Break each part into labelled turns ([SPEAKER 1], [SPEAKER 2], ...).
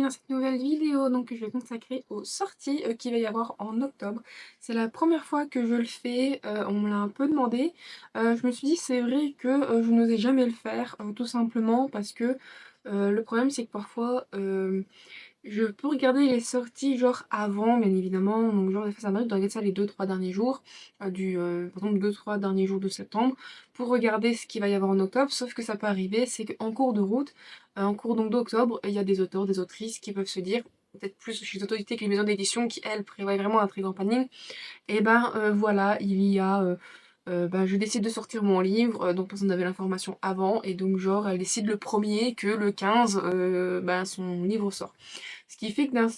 [SPEAKER 1] bienvenue dans cette nouvelle vidéo donc, que je vais consacrer aux sorties qu'il va y avoir en octobre. C'est la première fois que je le fais, on me l'a un peu demandé. Je me suis dit c'est vrai que je n'osais jamais le faire, tout simplement parce que le problème c'est que parfois je peux regarder les sorties genre avant, bien évidemment, donc genre des fois ça m'arrive de regarder ça les deux-trois derniers jours, par exemple deux-trois derniers jours de septembre, pour regarder ce qu'il va y avoir en octobre, sauf que ça peut arriver, c'est qu'en cours de route, en cours donc d'octobre, il y a des auteurs, des autrices qui peuvent se dire, peut-être plus chez les autorités que les maisons d'édition qui elles prévoient vraiment un très grand planning, et ben voilà, il y a ben, je décide de sortir mon livre, donc personne n'avait l'information avant, et donc genre elle décide le premier que le 15, ben, son livre sort. Ce qui fait que d'un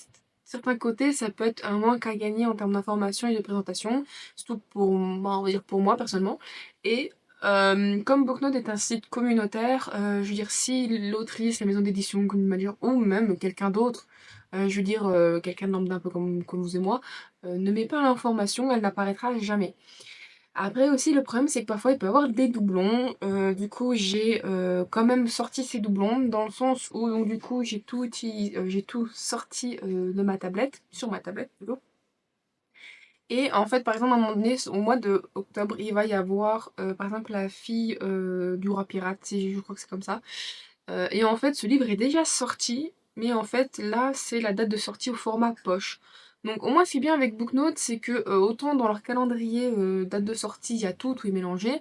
[SPEAKER 1] certain côté, ça peut être un manque à gagner en termes d'information et de présentation, surtout pour moi, on va dire pour moi personnellement. Et comme Booknote est un site communautaire, je veux dire, si l'autrice, la maison d'édition, comme m'a dit, ou même quelqu'un d'autre, je veux dire, quelqu'un de lambda un peu comme vous et moi, ne met pas l'information, elle n'apparaîtra jamais. Après aussi le problème c'est que parfois il peut y avoir des doublons. Du coup j'ai quand même sorti ces doublons dans le sens où donc du coup j'ai tout sorti de ma tablette, sur ma tablette plutôt. Et en fait par exemple à un moment donné, au mois de octobre, il va y avoir par exemple la fille du roi pirate, si je crois que c'est comme ça. Et en fait ce livre est déjà sorti, mais en fait là c'est la date de sortie au format poche. Donc au moins ce qui est bien avec Booknote, c'est que autant dans leur calendrier date de sortie, il y a tout est mélangé,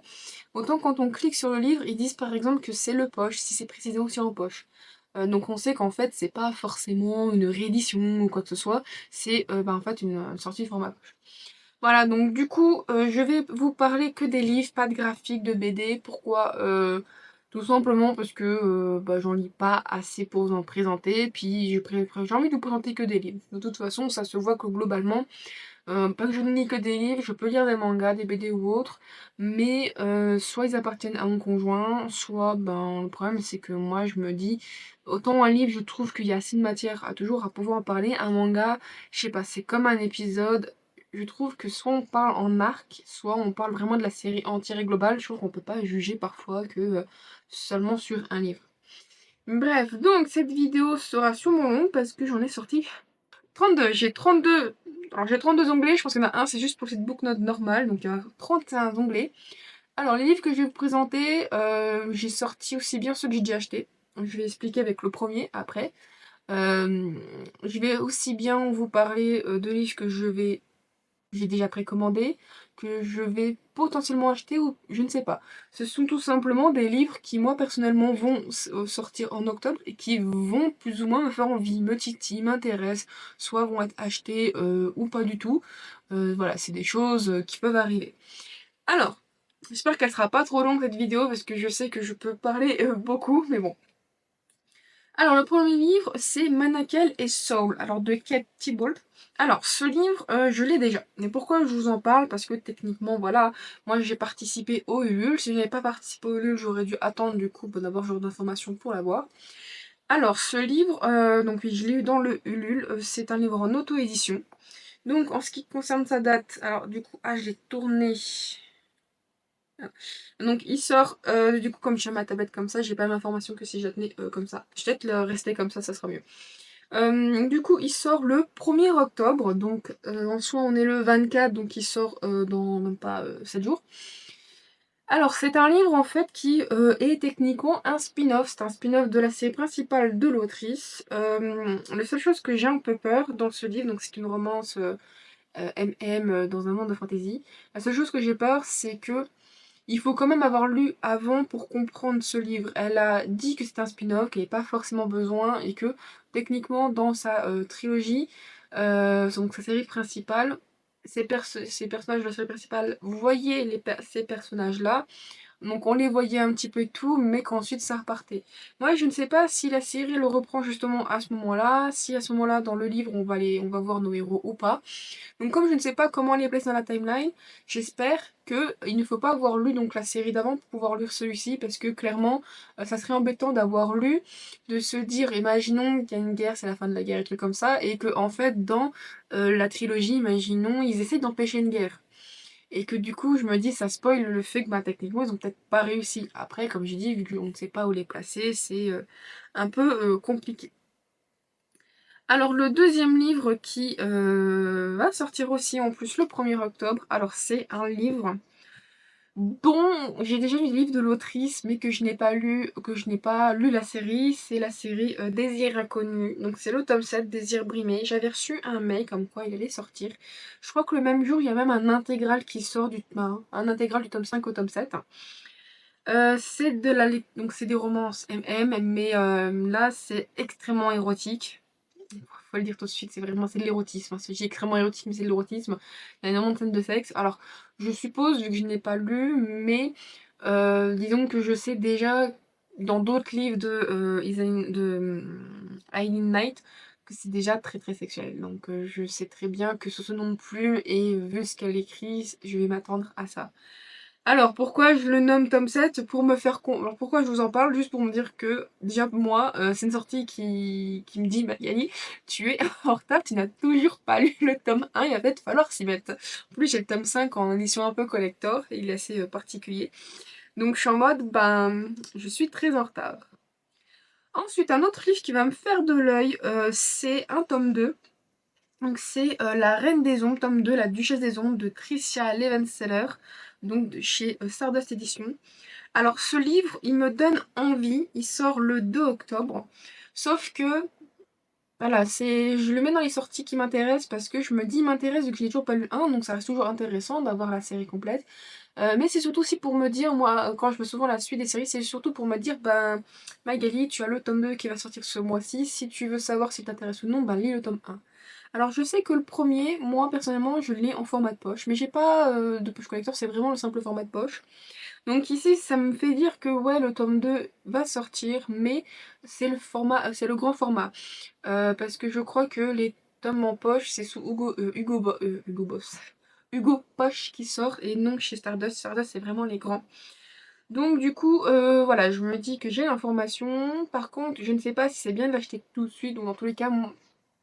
[SPEAKER 1] autant quand on clique sur le livre, ils disent par exemple que c'est le poche, si c'est précisé aussi en poche. Donc on sait qu'en fait c'est pas forcément une réédition ou quoi que ce soit, c'est bah, en fait une sortie format poche. Voilà, donc du coup, je vais vous parler que des livres, pas de graphiques, de BD. Pourquoi? Tout simplement parce que bah, j'en lis pas assez pour vous en présenter, puis j'ai envie de vous présenter que des livres. De toute façon, ça se voit que globalement, pas que je ne lis que des livres, je peux lire des mangas, des BD ou autres, mais soit ils appartiennent à mon conjoint, soit ben le problème c'est que moi je me dis, autant un livre je trouve qu'il y a assez de matière à toujours à pouvoir en parler, un manga, je sais pas, c'est comme un épisode, je trouve que soit on parle en arc, soit on parle vraiment de la série entière et globale, je trouve qu'on peut pas juger parfois que seulement sur un livre. Bref, donc cette vidéo sera sûrement longue parce que j'en ai sorti 32. J'ai 32 onglets, je pense qu'il y en a un, c'est juste pour cette book note normale, donc il y a 31 onglets. Alors les livres que je vais vous présenter, j'ai sorti aussi bien ceux que j'ai déjà achetés. Je vais expliquer avec le premier après. Euh, je vais aussi bien vous parler de livres que j'ai déjà précommandé, que je vais potentiellement acheter ou je ne sais pas. Ce sont tout simplement des livres qui, moi, personnellement, vont sortir en octobre et qui vont plus ou moins me faire envie, me titillent, m'intéressent, soit vont être achetés ou pas du tout. Voilà, c'est des choses qui peuvent arriver. Alors, j'espère qu'elle sera pas trop longue cette vidéo parce que je sais que je peux parler beaucoup, mais bon. Alors, le premier livre, c'est Manakel et Soul, alors de Kate Thibault. Alors, ce livre, je l'ai déjà. Mais pourquoi je vous en parle? Parce que techniquement, voilà, moi j'ai participé au Ulule. Si je n'avais pas participé au Ulule, j'aurais dû attendre du coup d'avoir ce genre d'informations pour l'avoir. Alors, ce livre, donc oui, je l'ai eu dans le Ulule. C'est un livre en auto-édition. Donc, en ce qui concerne sa date, alors du coup, je l'ai tourné. Donc il sort, du coup comme j'ai ma tablette comme ça, j'ai pas l'information que si je la tenais comme ça. Je vais peut-être le rester comme ça sera mieux. Du coup il sort le 1er octobre, donc en soi on est le 24, donc il sort dans même pas 7 jours. Alors c'est un livre en fait qui est techniquement un spin-off, c'est un spin-off de la série principale de l'autrice. La seule chose que j'ai un peu peur dans ce livre, donc c'est une romance MM dans un monde de fantasy, la seule chose que j'ai peur c'est que il faut quand même avoir lu avant pour comprendre ce livre. Elle a dit que c'est un spin-off, qu'il n'y avait pas forcément besoin, et que techniquement dans sa trilogie, donc sa série principale, ces personnages de la série principale, vous voyez ces personnages-là, donc on les voyait un petit peu et tout, mais qu'ensuite ça repartait. Moi je ne sais pas si la série le reprend justement à ce moment-là, si à ce moment-là dans le livre on va voir nos héros ou pas. Donc comme je ne sais pas comment les placer dans la timeline, j'espère que il ne faut pas avoir lu donc la série d'avant pour pouvoir lire celui-ci parce que clairement ça serait embêtant d'avoir lu, de se dire imaginons qu'il y a une guerre, c'est la fin de la guerre et trucs comme ça, et que en fait dans la trilogie, imaginons, ils essaient d'empêcher une guerre. Et que du coup je me dis ça spoil le fait que bah, techniquement ils ont peut-être pas réussi. Après comme j'ai dit, vu qu'on ne sait pas où les placer, c'est un peu compliqué. Alors le deuxième livre qui va sortir aussi en plus le 1er octobre, alors c'est un livre dont j'ai déjà lu le livre de l'autrice mais que je n'ai pas lu, la série, c'est la série Désir inconnu. Donc c'est le tome 7, Désir brimé. J'avais reçu un mail comme quoi il allait sortir. Je crois que le même jour il y a même un intégral qui sort un intégral du tome 5 au tome 7. Donc c'est des romances MM, mais là c'est extrêmement érotique. Faut le dire tout de suite, c'est de l'érotisme, hein. C'est extrêmement érotique, mais c'est de l'érotisme. Il y a énormément de scènes de sexe. Alors, je suppose, vu que je n'ai pas lu, mais disons que je sais déjà dans d'autres livres Eileen Knight que c'est déjà très très sexuel. Donc je sais très bien que ce non plus, et vu ce qu'elle écrit, je vais m'attendre à ça. Alors, pourquoi je le nomme tome 7? Pour me faire Alors, pourquoi je vous en parle? Juste pour me dire que, déjà, moi, c'est une sortie qui me dit, Magali, tu es en retard, tu n'as toujours pas lu le tome 1, il va peut-être falloir s'y mettre. En plus, j'ai le tome 5 en édition un peu collector, et il est assez particulier. Donc, je suis en mode, je suis très en retard. Ensuite, un autre livre qui va me faire de l'œil, c'est un tome 2. Donc c'est La Reine des Ombres, tome 2, La Duchesse des Ombres de Tricia Levenseller, donc de chez Stardust Edition. Alors ce livre, il me donne envie, il sort le 2 octobre, sauf que, voilà, je le mets dans les sorties qui m'intéressent parce que je me dis, il m'intéresse vu que je n'ai toujours pas lu un, donc ça reste toujours intéressant d'avoir la série complète. Mais c'est surtout aussi pour me dire, moi, quand je veux souvent la suite des séries, c'est surtout pour me dire, Magali, tu as le tome 2 qui va sortir ce mois-ci, si tu veux savoir si t'intéresse ou non, lis le tome 1. Alors je sais que le premier, moi personnellement, je l'ai en format de poche, mais j'ai pas de poche collector, c'est vraiment le simple format de poche. Donc ici, ça me fait dire que ouais, le tome 2 va sortir, mais c'est c'est le grand format. Parce que je crois que les tomes en poche, c'est sous Hugo Boss. Hugo Poche qui sort, et non chez Stardust. Stardust, c'est vraiment les grands. Donc du coup, voilà, je me dis que j'ai l'information. Par contre, je ne sais pas si c'est bien de l'acheter tout de suite, ou dans tous les cas,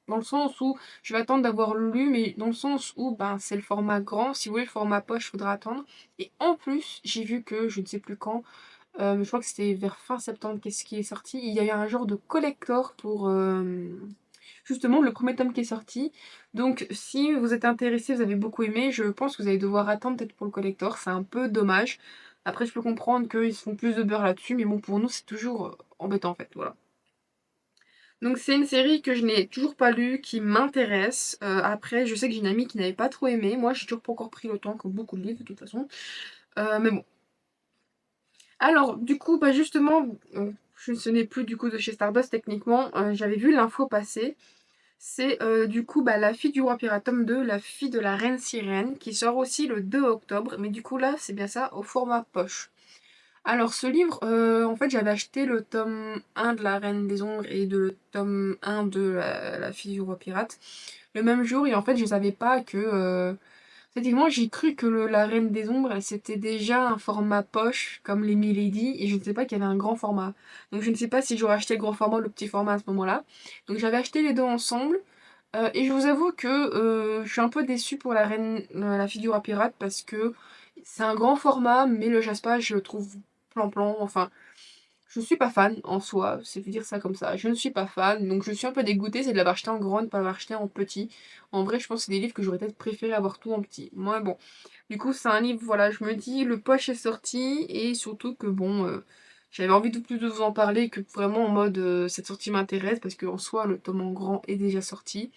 [SPEAKER 1] dans le sens où je vais attendre d'avoir lu, mais dans le sens où c'est le format grand. Si vous voulez le format poche, il faudra attendre. Et en plus, j'ai vu que, je ne sais plus quand, je crois que c'était vers fin septembre qu'est-ce qui est sorti, il y a eu un genre de collector pour justement le premier tome qui est sorti. Donc si vous êtes intéressé, vous avez beaucoup aimé, je pense que vous allez devoir attendre peut-être pour le collector, c'est un peu dommage. Après je peux comprendre qu'ils se font plus de beurre là-dessus, mais bon pour nous c'est toujours embêtant en fait, voilà. Donc c'est une série que je n'ai toujours pas lue, qui m'intéresse. Après, je sais que j'ai une amie qui n'avait pas trop aimé. Moi, j'ai toujours pas encore pris le temps, comme beaucoup de livres de toute façon. Mais bon. Alors, du coup, justement, ce n'est plus du coup de chez Stardust techniquement. J'avais vu l'info passer. C'est du coup La fille du roi pirate tome 2, La fille de la reine sirène, qui sort aussi le 2 octobre. Mais du coup, là, c'est bien ça, au format poche. Alors ce livre, en fait j'avais acheté le tome 1 de La Reine des Ombres et le tome 1 de La Fille du Roi Pirate le même jour, et en fait je savais pas que... Effectivement j'ai cru que La Reine des Ombres c'était déjà un format poche comme les Milady, et je ne sais pas qu'il y avait un grand format. Donc je ne sais pas si j'aurais acheté le grand format ou le petit format à ce moment-là. Donc j'avais acheté les deux ensemble. Et je vous avoue que je suis un peu déçue pour La Fille du Roi Pirate, parce que c'est un grand format, mais le jaspage, je le trouve plan-plan. Enfin, je suis pas fan en soi, c'est dire ça comme ça. Je ne suis pas fan, donc je suis un peu dégoûtée, c'est de l'avoir acheté en grand, de pas l'avoir acheté en petit. En vrai, je pense que c'est des livres que j'aurais peut-être préféré avoir tout en petit. Moi, bon. Du coup, c'est un livre, voilà, je me dis, le poche est sorti, et surtout que bon, j'avais envie de plus de vous en parler, que vraiment en mode cette sortie m'intéresse, parce qu'en soi, le tome en grand est déjà sorti.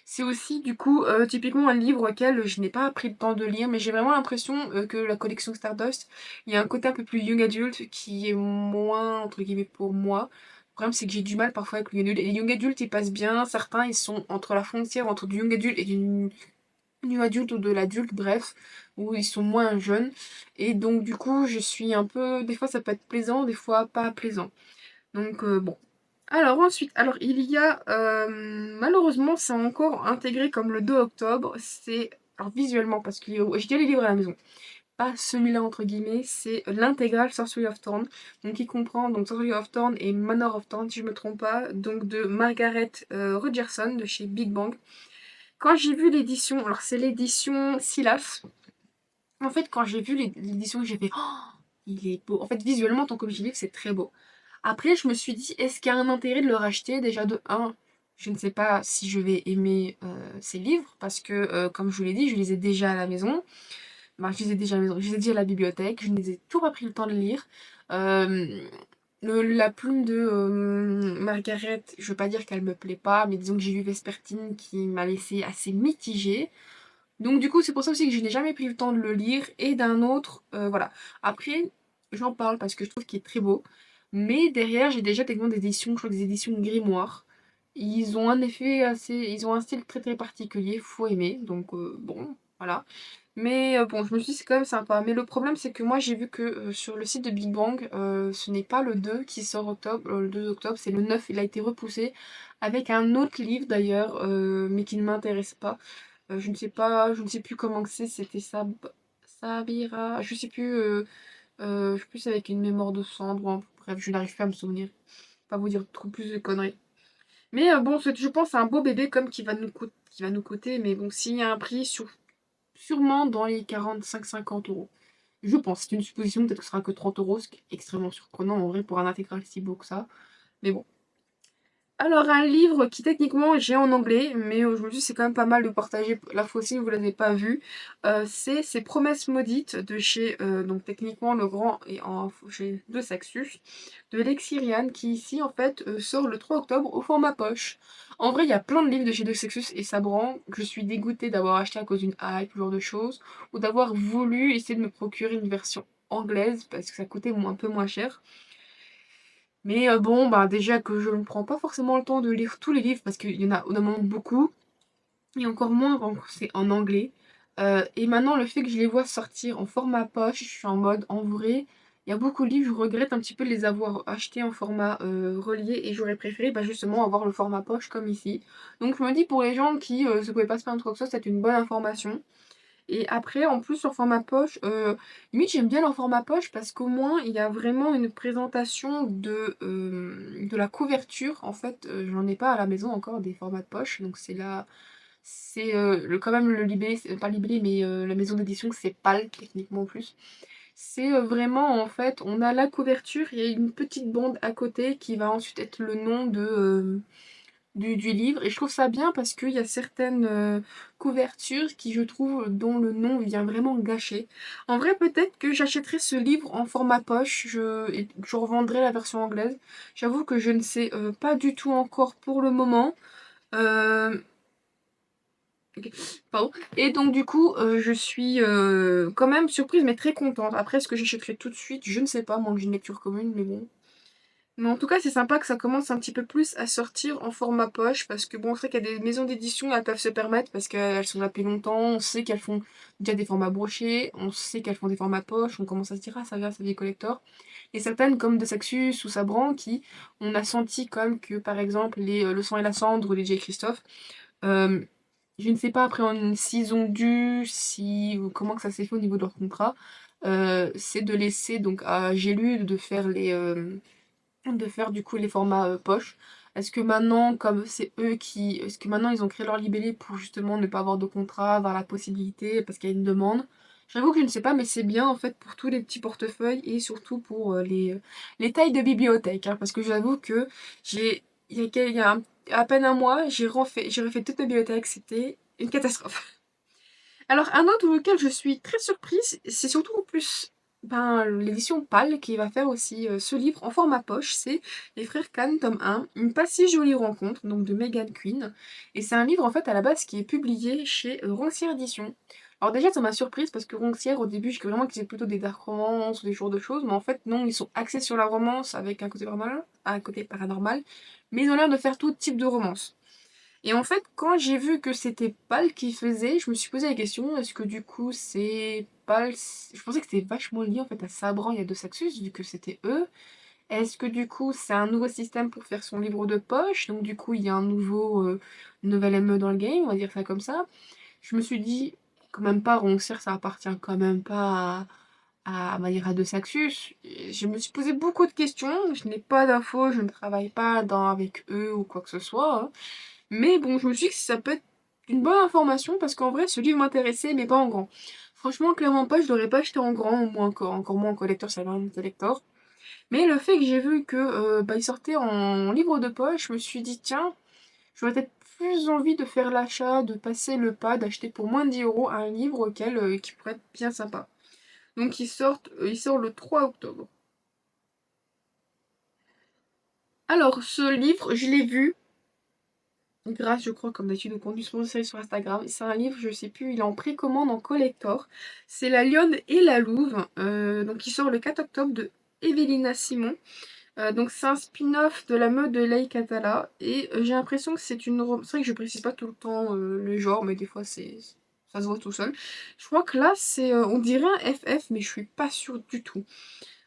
[SPEAKER 1] C'est aussi du coup typiquement un livre auquel je n'ai pas pris le temps de lire, mais j'ai vraiment l'impression que la collection Stardust, il y a un côté un peu plus young adult qui est moins entre guillemets pour moi. Le problème c'est que j'ai du mal parfois avec le young adult. Les young adultes ils passent bien, certains ils sont entre la frontière entre du young adult et du new adulte ou de l'adulte, bref, où ils sont moins jeunes. Et donc du coup je suis un peu, des fois ça peut être plaisant, des fois pas plaisant. Donc bon. Alors ensuite, il y a malheureusement c'est encore intégré comme le 2 octobre, c'est alors visuellement parce que j'ai déjà les livres à la maison. Pas celui-là entre guillemets, c'est l'intégrale Sorcery of Thorn, donc qui comprend donc Sorcery of Thorn et Manor of Thorn si je me trompe pas, donc de Margaret Rogerson de chez Big Bang. Quand j'ai vu l'édition, alors c'est l'édition Silas. En fait, quand j'ai vu l'édition, j'ai fait oh, il est beau. En fait, visuellement, tant que j'y livre, c'est très beau. Après, je me suis dit, est-ce qu'il y a un intérêt de le racheter? Déjà, de un, Je ne sais pas si je vais aimer ces livres parce que, comme je vous l'ai dit, je les ai déjà à la maison. Bah, je les ai déjà à la maison, je les ai déjà à la bibliothèque, je ne les ai toujours pas pris le temps de lire. Euh, la plume de Margaret, je veux pas dire qu'elle me plaît pas, mais disons que j'ai lu Vespertine qui m'a laissé assez mitigée. Donc du coup, c'est pour ça aussi que je n'ai jamais pris le temps de le lire. Et d'un autre, voilà. Après, j'en parle parce que je trouve qu'il est très beau. Mais derrière, j'ai déjà techniquement des éditions, je crois que des éditions Grimoire. Ils ont un effet assez... Ils ont un style très très particulier, faut aimer. Donc bon, voilà. Mais bon, je me suis dit c'est quand même sympa. Mais le problème c'est que moi j'ai vu que sur le site de Big Bang, ce n'est pas le 2 qui sort octobre, le 2 octobre, c'est le 9. Il a été repoussé avec un autre livre d'ailleurs, mais qui ne m'intéresse pas. Je ne sais pas, je ne sais plus comment que c'était Sabira, je sais plus, je sais plus avec une mémoire de cendre, bref, je n'arrive pas à me souvenir. Pas vous dire trop plus de conneries. Mais bon, je pense c'est un beau bébé comme qui va nous coûter, mais bon, s'il y a un prix, sûrement dans les 45-50 euros. Je pense, c'est une supposition, peut-être que ce sera que 30 euros, ce qui est extrêmement surprenant en vrai pour un intégral si beau que ça. Mais bon. Alors, un livre qui techniquement j'ai en anglais, mais je me dis c'est quand même pas mal de partager la fois aussi, vous l'avez pas vu. C'est Ces promesses maudites de chez, donc techniquement le grand et en chez de Saxus, de Lexirian, qui ici en fait sort le 3 octobre au format poche. En vrai, il y a plein de livres de chez De Saxus et ça me rend que je suis dégoûtée d'avoir acheté à cause d'une hype, ce genre de choses, ou d'avoir voulu essayer de me procurer une version anglaise parce que ça coûtait un peu moins cher. Mais bon, bah déjà que je ne prends pas forcément le temps de lire tous les livres parce qu'il y en a vraiment beaucoup, et encore moins quand c'est en anglais. Et maintenant, le fait que je les vois sortir en format poche, je suis en mode, en vrai, il y a beaucoup de livres, je regrette un petit peu de les avoir achetés en format relié et j'aurais préféré bah, justement avoir le format poche comme ici. Donc je me dis pour les gens qui ne pouvaient pas se permettre quoi que ce soit, c'est une bonne information. Et après, en plus, sur format poche, limite, j'aime bien leur format poche parce qu'au moins, il y a vraiment une présentation de la couverture. En fait, j'en ai pas à la maison encore des formats de poche, donc c'est là. C'est quand même le libellé, pas le libellé, mais la maison d'édition, c'est PAL, techniquement en plus. C'est vraiment, en fait, on a la couverture, il y a une petite bande à côté qui va ensuite être le nom du livre. Et je trouve ça bien parce qu'il y a certaines couvertures qui, je trouve, dont le nom vient vraiment gâcher. En vrai, peut-être que j'achèterai ce livre en format poche et je revendrai la version anglaise. J'avoue que je ne sais pas du tout encore pour le moment. Euh, ok, pardon. Et donc du coup, je suis quand même surprise mais très contente. Après, est-ce que j'achèterai tout de suite? Je ne sais pas, manque d'une lecture commune, mais bon. Mais en tout cas, c'est sympa que ça commence un petit peu plus à sortir en format poche parce que bon, c'est vrai qu'il y a des maisons d'édition, elles peuvent se permettre parce qu'elles sont là depuis longtemps. On sait qu'elles font déjà des formats brochés, on sait qu'elles font des formats poche, on commence à se dire ah ça vient, ça vient collector. Et certaines comme de Saxus ou Sabran qui, on a senti quand même que par exemple les Le Sang et la Cendre ou les J. Christophe, euh, je ne sais pas après s'ils ont dû, si ou comment que ça s'est fait au niveau de leur contrat, c'est de laisser donc à J'ai lu de faire du coup les formats poche. Est-ce que maintenant, comme c'est eux qui... Est-ce que maintenant ils ont créé leur libellé pour justement ne pas avoir de contrat, avoir la possibilité, parce qu'il y a une demande? J'avoue que je ne sais pas, mais c'est bien en fait pour tous les petits portefeuilles et surtout pour les tailles de bibliothèque. Hein, parce que j'avoue que il y a à peine un mois, j'ai refait toute ma bibliothèque, c'était une catastrophe. Alors, un autre auquel je suis très surprise, c'est surtout en plus ben, l'édition PAL qui va faire aussi ce livre en format poche. C'est Les Frères Kahn, tome 1, Une pas si jolie rencontre, donc de Megan Quinn. Et c'est un livre en fait à la base qui est publié chez Roncière Édition. Alors déjà ça m'a surprise parce que Roncière au début je croyais vraiment qu'ils faisaient plutôt des dark romances ou des genres de choses, mais en fait non, ils sont axés sur la romance avec un côté paranormal, mais ils ont l'air de faire tout type de romance. Et en fait, quand j'ai vu que c'était Pal qui faisait, je me suis posé la question, est-ce que du coup c'est Pal... Je pensais que c'était vachement lié en fait à Sabran et à De Saxus, vu que c'était eux. Est-ce que du coup c'est un nouveau système pour faire son livre de poche, donc du coup il y a un nouvel ME dans le game, on va dire ça comme ça. Je me suis dit, quand même pas, Roncière ça appartient quand même pas on va dire à De Saxus. Et je me suis posé beaucoup de questions, je n'ai pas d'infos, je ne travaille pas avec eux ou quoi que ce soit. Hein. Mais bon, je me suis dit que ça peut être une bonne information parce qu'en vrai, ce livre m'intéressait, mais pas en grand. Franchement, clairement pas, je l'aurais pas acheté en grand, ou moins encore moins en collector, ça un collector. Mais le fait que j'ai vu que bah, il sortait en livre de poche, je me suis dit, tiens, j'aurais peut-être plus envie de faire l'achat, de passer le pas, d'acheter pour moins de 10 € un livre qui pourrait être bien sympa. Donc il sort le 3 octobre. Alors, ce livre, je l'ai vu grâce, je crois, comme d'habitude, au contenu sponsorisé sur Instagram. C'est un livre, je sais plus, il est en précommande en collector. C'est La Lionne et la Louve. Donc, il sort le 4 octobre de Evelina Simon. Donc, c'est un spin-off de la mode de Leigh Atala. Et j'ai l'impression que c'est une. C'est vrai que je précise pas tout le temps le genre, mais des fois, ça se voit tout seul. Je crois que là, on dirait un FF, mais je suis pas sûre du tout.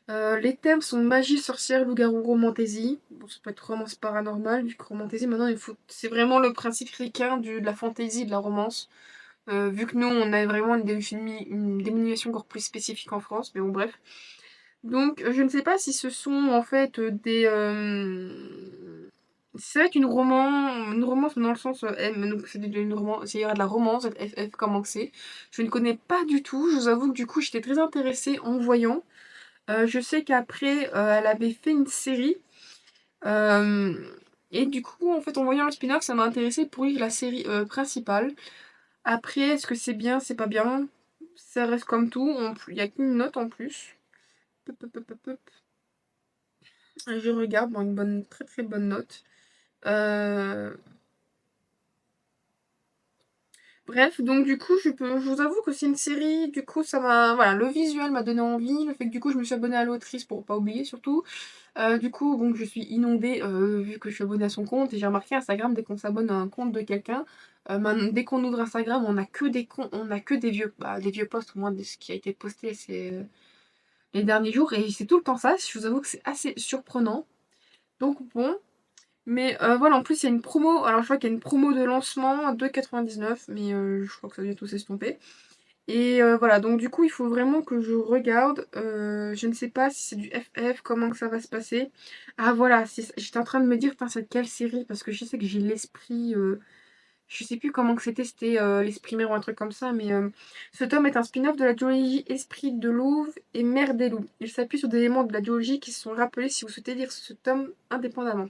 [SPEAKER 1] Les thèmes sont magie, sorcière, loup-garou, romantasy. Bon, ça peut être romance paranormale, vu que romantasy, maintenant, c'est vraiment le principe ricain de la fantasy, de la romance. Vu que nous, on a vraiment une dénomination encore plus spécifique en France, mais bon, bref. Donc, je ne sais pas si ce sont en fait ça va être une romance dans le sens M, donc il y aura de la romance, FF, comment que c'est. Je ne connais pas du tout, je vous avoue que du coup, j'étais très intéressée en voyant. Je sais qu'après, elle avait fait une série. euh, et du coup, en fait, en voyant le spin-off, ça m'a intéressé pour lire la série principale. Après, est-ce que c'est bien, c'est pas bien? Ça reste comme tout. Il n'y a qu'une note en plus. Pop, pop, pop, pop, pop. Je regarde, bon, une bonne, très très bonne note. Euh, Bref, donc du coup, je vous avoue que c'est une série, du coup, voilà, le visuel m'a donné envie, le fait que du coup, je me suis abonnée à l'autrice pour pas oublier surtout. Du coup, donc je suis inondée vu que je suis abonnée à son compte et j'ai remarqué Instagram, dès qu'on s'abonne à un compte de quelqu'un, maintenant, dès qu'on ouvre Instagram, on a que des comptes, on a que des vieux posts, au moins de ce qui a été posté les derniers jours et c'est tout le temps ça. Je vous avoue que c'est assez surprenant. Donc bon, mais voilà, en plus il y a une promo, alors je crois qu'il y a une promo de lancement à 2,99, mais je crois que ça va bientôt s'estomper. Et voilà, donc du coup, il faut vraiment que je regarde. Je ne sais pas si c'est du FF, comment que ça va se passer. Ah voilà, j'étais en train de me dire, putain, c'est quelle série? Parce que je sais que j'ai l'esprit. Je sais plus comment que c'était l'esprit mère ou un truc comme ça, mais ce tome est un spin-off de la duologie Esprit de Louve et Mère des loups. Il s'appuie sur des éléments de la duologie qui se sont rappelés si vous souhaitez lire ce tome indépendamment.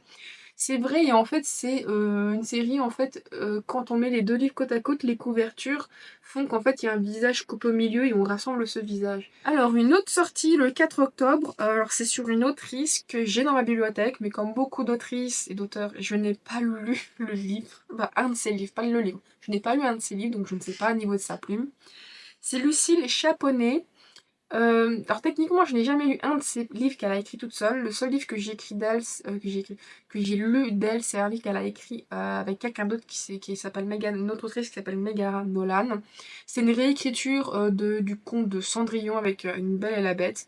[SPEAKER 1] C'est vrai et en fait c'est une série en fait quand on met les deux livres côte à côte, les couvertures font qu'en fait il y a un visage coupé au milieu et on rassemble ce visage. Alors une autre sortie le 4 octobre, alors c'est sur une autrice que j'ai dans ma bibliothèque, mais comme beaucoup d'autrices et d'auteurs, je n'ai pas lu le livre, enfin un de ses livres, pas le livre. Je n'ai pas lu un de ses livres donc je ne sais pas au niveau de sa plume. C'est Lucille Chaponnet. Alors techniquement, je n'ai jamais lu un de ses livres qu'elle a écrit toute seule. Le seul livre que j'ai écrit d'elle, que j'ai lu d'elle, c'est un livre qu'elle a écrit avec quelqu'un d'autre qui s'appelle Megan, une autre autrice qui s'appelle Megan Nolan. C'est une réécriture du conte de Cendrillon avec Une Belle et la Bête.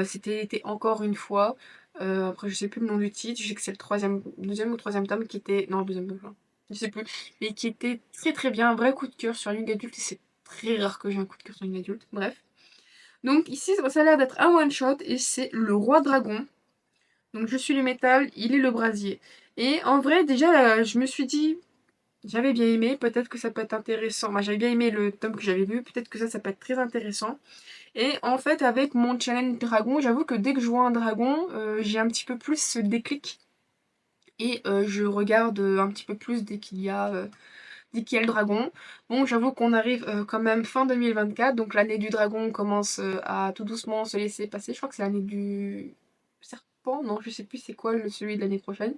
[SPEAKER 1] C'était encore une fois. Après, je sais plus le nom du titre. Je sais que c'est le deuxième ou troisième tome qui était, non, le deuxième tome, je sais plus, mais qui était très très bien, un vrai coup de cœur sur une adulte. Et c'est très rare que j'ai un coup de cœur sur une adulte. Bref. Donc ici, ça a l'air d'être un one-shot et c'est le roi dragon. Donc je suis le métal, il est le brasier. Et en vrai, déjà, je me suis dit, j'avais bien aimé, peut-être que ça peut être intéressant. Moi, j'avais bien aimé le tome que j'avais vu, peut-être que ça peut être très intéressant. Et en fait, avec mon challenge dragon, j'avoue que dès que je vois un dragon, j'ai un petit peu plus ce déclic. Et je regarde un petit peu plus dès qu'il y a le dragon. Bon, j'avoue qu'on arrive quand même fin 2024, donc l'année du dragon commence à tout doucement se laisser passer. Je crois que c'est l'année du serpent, non, je sais plus c'est quoi celui de l'année prochaine.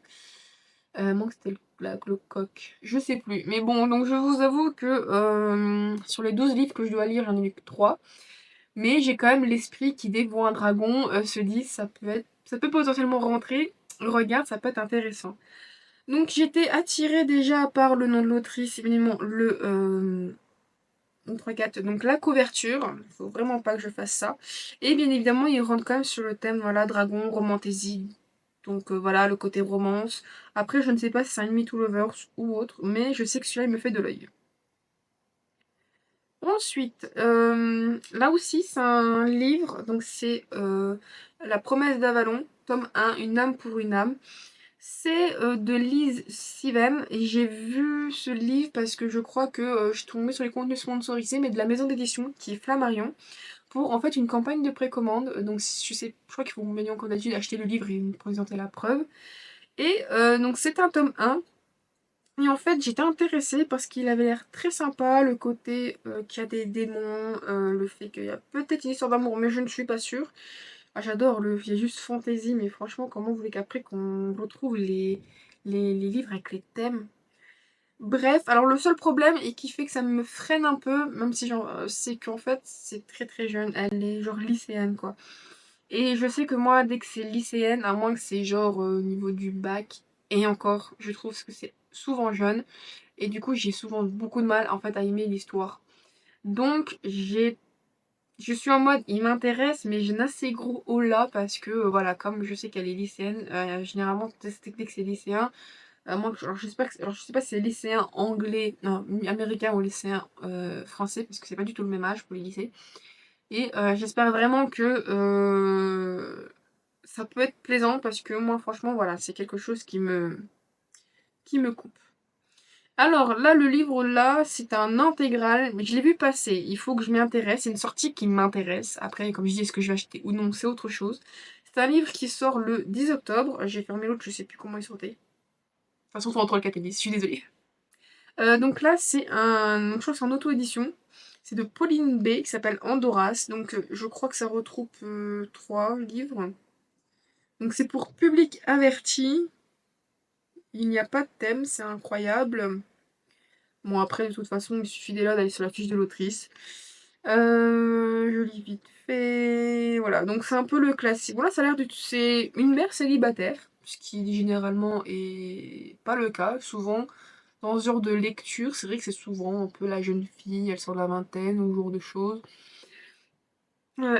[SPEAKER 1] Moi, c'était le coq, je sais plus. Mais bon, donc je vous avoue que sur les 12 livres que je dois lire, j'en ai lu que 3. Mais j'ai quand même l'esprit qui, dès que voit un dragon, se dit ça peut potentiellement rentrer. Regarde, ça peut être intéressant. Donc j'étais attirée déjà par le nom de l'autrice, évidemment le 3-4, donc la couverture, il faut vraiment pas que je fasse ça. Et bien évidemment, il rentre quand même sur le thème, voilà, dragon, romantasy, donc voilà, le côté romance. Après, je ne sais pas si c'est un Enemy to Lovers ou autre, mais je sais que celui-là, il me fait de l'œil. Ensuite, là aussi, c'est un livre, donc c'est La promesse d'Avalon, tome 1, Une âme pour une âme. C'est de Lise Siven et j'ai vu ce livre parce que je crois que je suis tombée sur les contenus sponsorisés mais de la maison d'édition qui est Flammarion pour en fait une campagne de précommande. Donc je crois qu'il faut m'aider comme d'habitude acheter le livre et me présenter la preuve. Et donc c'est un tome 1 Et en fait, j'étais intéressée parce qu'il avait l'air très sympa, le côté qu'il y a des démons, le fait qu'il y a peut-être une histoire d'amour, mais je ne suis pas sûre. Ah, j'adore il y a juste fantasy, mais franchement, comment vous voulez qu'après qu'on retrouve les livres avec les thèmes? Bref, alors le seul problème et qui fait que ça me freine un peu, même si genre, c'est qu'en fait, c'est très très jeune, elle est genre lycéenne quoi. Et je sais que moi, dès que c'est lycéenne, à moins que c'est genre au niveau du bac, et encore, je trouve que c'est souvent jeune, et du coup j'ai souvent beaucoup de mal en fait à aimer l'histoire. Donc je suis en mode, il m'intéresse, mais j'ai un assez gros haut là parce que voilà, comme je sais qu'elle est lycéenne, généralement dès que c'est lycéen, moi, alors, j'espère alors, je sais pas si c'est lycéen anglais, non, américain ou lycéen français, parce que c'est pas du tout le même âge pour les lycées. Et j'espère vraiment que ça peut être plaisant parce que moi, franchement, voilà, c'est quelque chose qui me coupe. Alors là, le livre là, c'est un intégral, mais je l'ai vu passer. Il faut que je m'y intéresse. C'est une sortie qui m'intéresse. Après, comme je dis, est-ce que je vais acheter ou non, c'est autre chose. C'est un livre qui sort le 10 octobre. J'ai fermé l'autre, je sais plus comment il sortait. De toute façon, faut entre le 4 et le 10, je suis désolée. Donc là, c'est un. Donc je crois que c'est en auto-édition. C'est de Pauline B qui s'appelle Andoras. Donc je crois que ça regroupe 3 livres. Donc c'est pour public averti. Il n'y a pas de thème, c'est incroyable. Bon, après, de toute façon, il suffit là d'aller sur la fiche de l'autrice. Je lis vite fait. Voilà, donc c'est un peu le classique. Voilà, ça a l'air de. C'est une mère célibataire, ce qui généralement est pas le cas. Souvent, dans ce genre de lecture, c'est vrai que c'est souvent un peu la jeune fille, elle sort de la vingtaine ou ce genre de choses.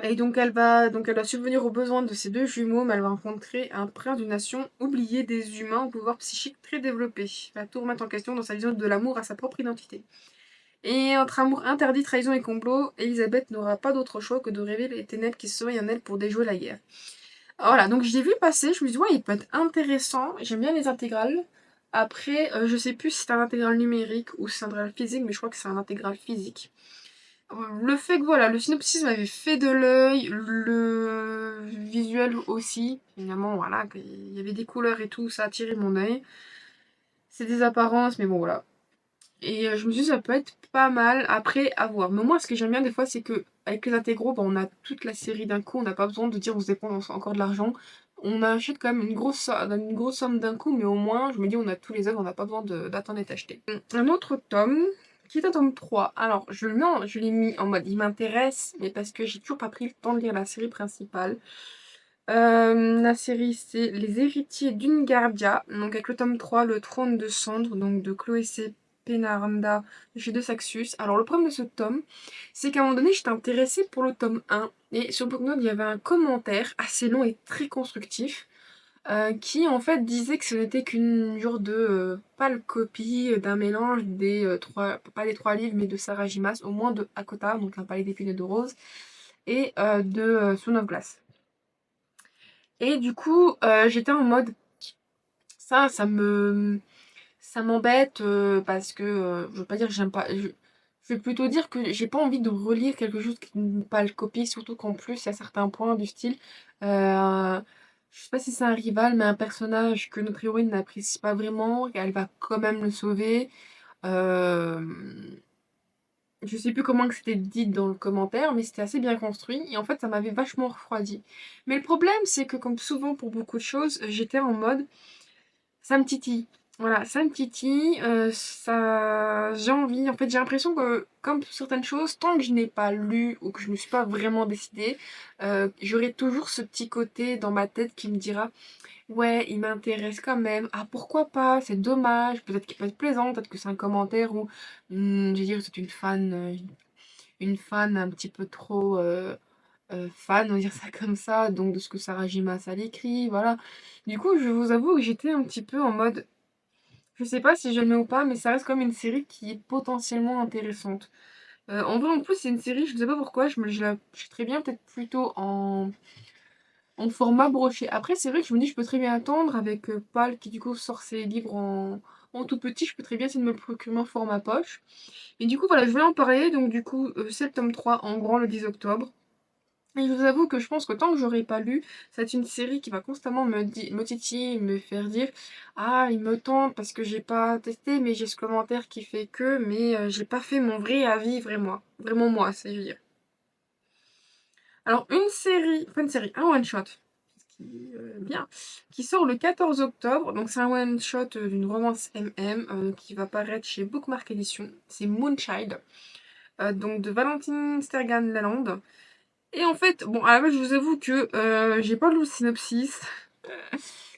[SPEAKER 1] Et donc elle va subvenir aux besoins de ses 2 jumeaux, mais elle va rencontrer un prince d'une nation oubliée des humains au pouvoir psychique très développé. Elle va tout remettre en question dans sa vision de l'amour à sa propre identité. Et entre amour interdit, trahison et complot, Elisabeth n'aura pas d'autre choix que de rêver les ténèbres qui se sommeillent en elle pour déjouer la guerre. Voilà, donc je l'ai vu passer, je me dis ouais, il peut être intéressant, j'aime bien les intégrales. Après, je sais plus si c'est un intégral numérique ou si c'est un intégral physique, mais je crois que c'est un intégral physique. Le fait que voilà, le synopsis m'avait fait de l'œil, le visuel aussi, finalement voilà, il y avait des couleurs et tout, ça a attiré mon œil. C'est des apparences, mais bon voilà. Et je me suis dit ça peut être pas mal, après à voir. Mais moi ce que j'aime bien des fois c'est que avec les intégraux, bah, on a toute la série d'un coup, on n'a pas besoin de dire vous dépensez encore de l'argent. On achète quand même une grosse somme d'un coup, mais au moins je me dis on a tous les œuvres, on n'a pas besoin d'attendre d'être acheté. Un autre tome, qui est un tome 3. Alors je l'ai mis en mode il m'intéresse, mais parce que j'ai toujours pas pris le temps de lire la série principale. La série c'est Les Héritiers d'Ungardia, donc avec le tome 3, Le Trône de Cendre, donc de Chloé C. Penaranda de chez De Saxus. Alors le problème de ce tome, c'est qu'à un moment donné j'étais intéressée pour le tome 1, et sur Booknote il y avait un commentaire assez long et très constructif, qui en fait disait que ce n'était qu'une genre de pâle copie d'un mélange pas des 3 livres, mais de Sarah J. Maas, au moins de Akota, donc Un palais d'épines et de roses, et de Throne of Glass. Et du coup, j'étais en mode, ça m'embête parce que, je veux pas dire que j'aime pas, je vais plutôt dire que j'ai pas envie de relire quelque chose qui n'est pas le copie, surtout qu'en plus, il y a certains points du style, je sais pas si c'est un rival, mais un personnage que notre héroïne n'apprécie pas vraiment, elle va quand même le sauver. Euh, je sais plus comment que c'était dit dans le commentaire, mais c'était assez bien construit, et en fait, ça m'avait vachement refroidi. Mais le problème, c'est que comme souvent pour beaucoup de choses, j'étais en mode ça me titille. Voilà, ça me titille, ça j'ai envie. En fait, j'ai l'impression que, comme pour certaines choses, tant que je n'ai pas lu ou que je ne me suis pas vraiment décidée, j'aurai toujours ce petit côté dans ma tête qui me dira ouais, il m'intéresse quand même. Ah, pourquoi pas? C'est dommage. Peut-être qu'il peut être plaisant, peut-être que c'est un commentaire où, je veux dire, c'est une fan un petit peu trop fan, on va dire ça comme ça, donc de ce que Sarah J. Maas a écrit, voilà. Du coup, je vous avoue que j'étais un petit peu en mode, je sais pas si je l'aimais ou pas, mais ça reste comme une série qui est potentiellement intéressante. En vrai, en plus, c'est une série, je ne sais pas pourquoi, je la très bien peut-être plutôt en format broché. Après, c'est vrai que je me dis, je peux très bien attendre avec Pal qui du coup sort ses livres en tout petit, je peux très bien essayer de me le procurer en format poche. Et du coup, voilà, je voulais en parler, donc du coup, c'est le tome 3 en grand le 10 octobre. Et je vous avoue que je pense que tant que j'aurai pas lu, c'est une série qui va constamment me titiller, me faire dire ah, il me tente parce que j'ai pas testé, mais j'ai ce commentaire qui fait que, mais j'ai pas fait mon vrai avis vraiment moi, c'est je veux dire. Alors une série, pas une série, un one shot qui bien, qui sort le 14 octobre. Donc c'est un one shot d'une romance MM qui va paraître chez Bookmark Edition. C'est Moonchild, donc de Valentine Stergan Lalande. Et en fait, bon, à la base, je vous avoue que j'ai pas lu le synopsis.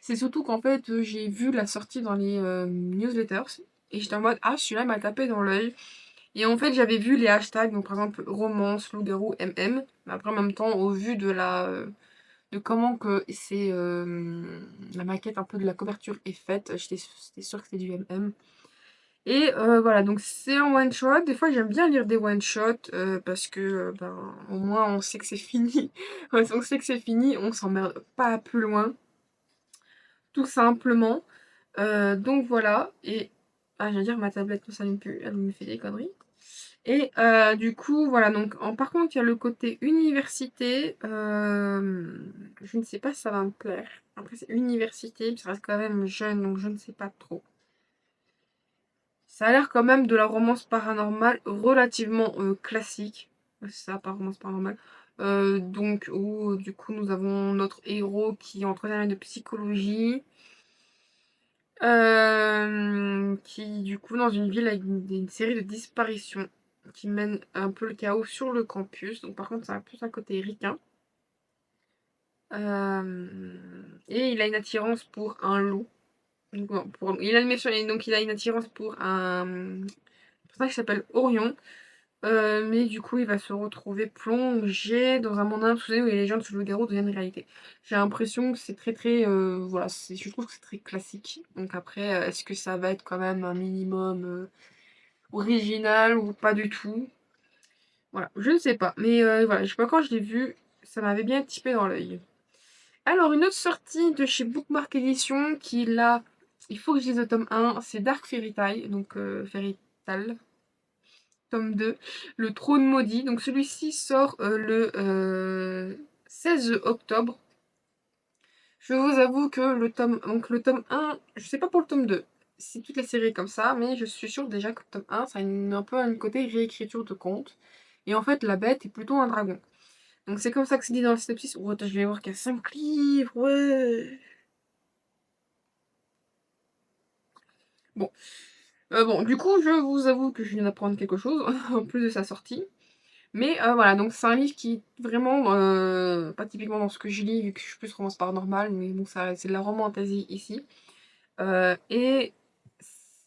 [SPEAKER 1] C'est surtout qu'en fait, j'ai vu la sortie dans les newsletters. Et j'étais en mode, ah, celui-là m'a tapé dans l'œil. Et en fait, j'avais vu les hashtags, donc par exemple, romance, loup-garou, MM. Mais après, en même temps, au vu de de comment que c'est la maquette un peu de la couverture est faite, j'étais sûre que c'était du MM. Et voilà, donc c'est un one shot. Des fois, j'aime bien lire des one shots parce que ben, au moins on sait que c'est fini. On sait que c'est fini, on s'emmerde pas plus loin, tout simplement. Donc voilà. Et ah, j'allais dire ma tablette ne s'allume plus, elle me fait des conneries. Et du coup, voilà. Donc, par contre, il y a le côté université. Je ne sais pas si ça va me plaire. Après, c'est université, puis ça reste quand même jeune, donc je ne sais pas trop. Ça a l'air quand même de la romance paranormale relativement classique. C'est ça, pas romance paranormale. Donc, où du coup, nous avons notre héros qui est en troisième année de psychologie. Qui, du coup, dans une ville avec une série de disparitions qui mène un peu le chaos sur le campus. Donc, par contre, ça a plus un côté ricain. Et il a une attirance pour un loup. Donc, bon, il a donc il a une attirance pour un personnage qui s'appelle Orion. Mais du coup, il va se retrouver plongé dans un monde insoupçonné où les légendes sur le loup-garou deviennent réalité. J'ai l'impression que c'est très voilà, je trouve que c'est très classique. Donc après, est-ce que ça va être quand même un minimum original ou pas du tout? Voilà, je ne sais pas. Mais voilà, je sais pas quand je l'ai vu, ça m'avait bien typé dans l'œil. Alors, une autre sortie de chez Bookmark Edition qui là, il faut que je lise le tome 1, c'est Dark Fairy Tail, donc Fairy Tail, tome 2, Le Trône Maudit. Donc celui-ci sort le 16 octobre. Je vous avoue que le tome 1, je sais pas pour le tome 2, si toute la série est comme ça, mais je suis sûre déjà que le tome 1, ça a un peu un côté réécriture de conte. Et en fait, la bête est plutôt un dragon. Donc c'est comme ça que c'est dit dans le synopsis. Oh, attends, je vais voir qu'il y a 5 livres, ouais. Bon, bon, du coup, je vous avoue que je viens d'apprendre quelque chose, en plus de sa sortie. Mais voilà, donc c'est un livre qui est vraiment pas typiquement dans ce que je lis, vu que je suis plus romance paranormale, mais bon, ça, c'est de la romantasy ici. Et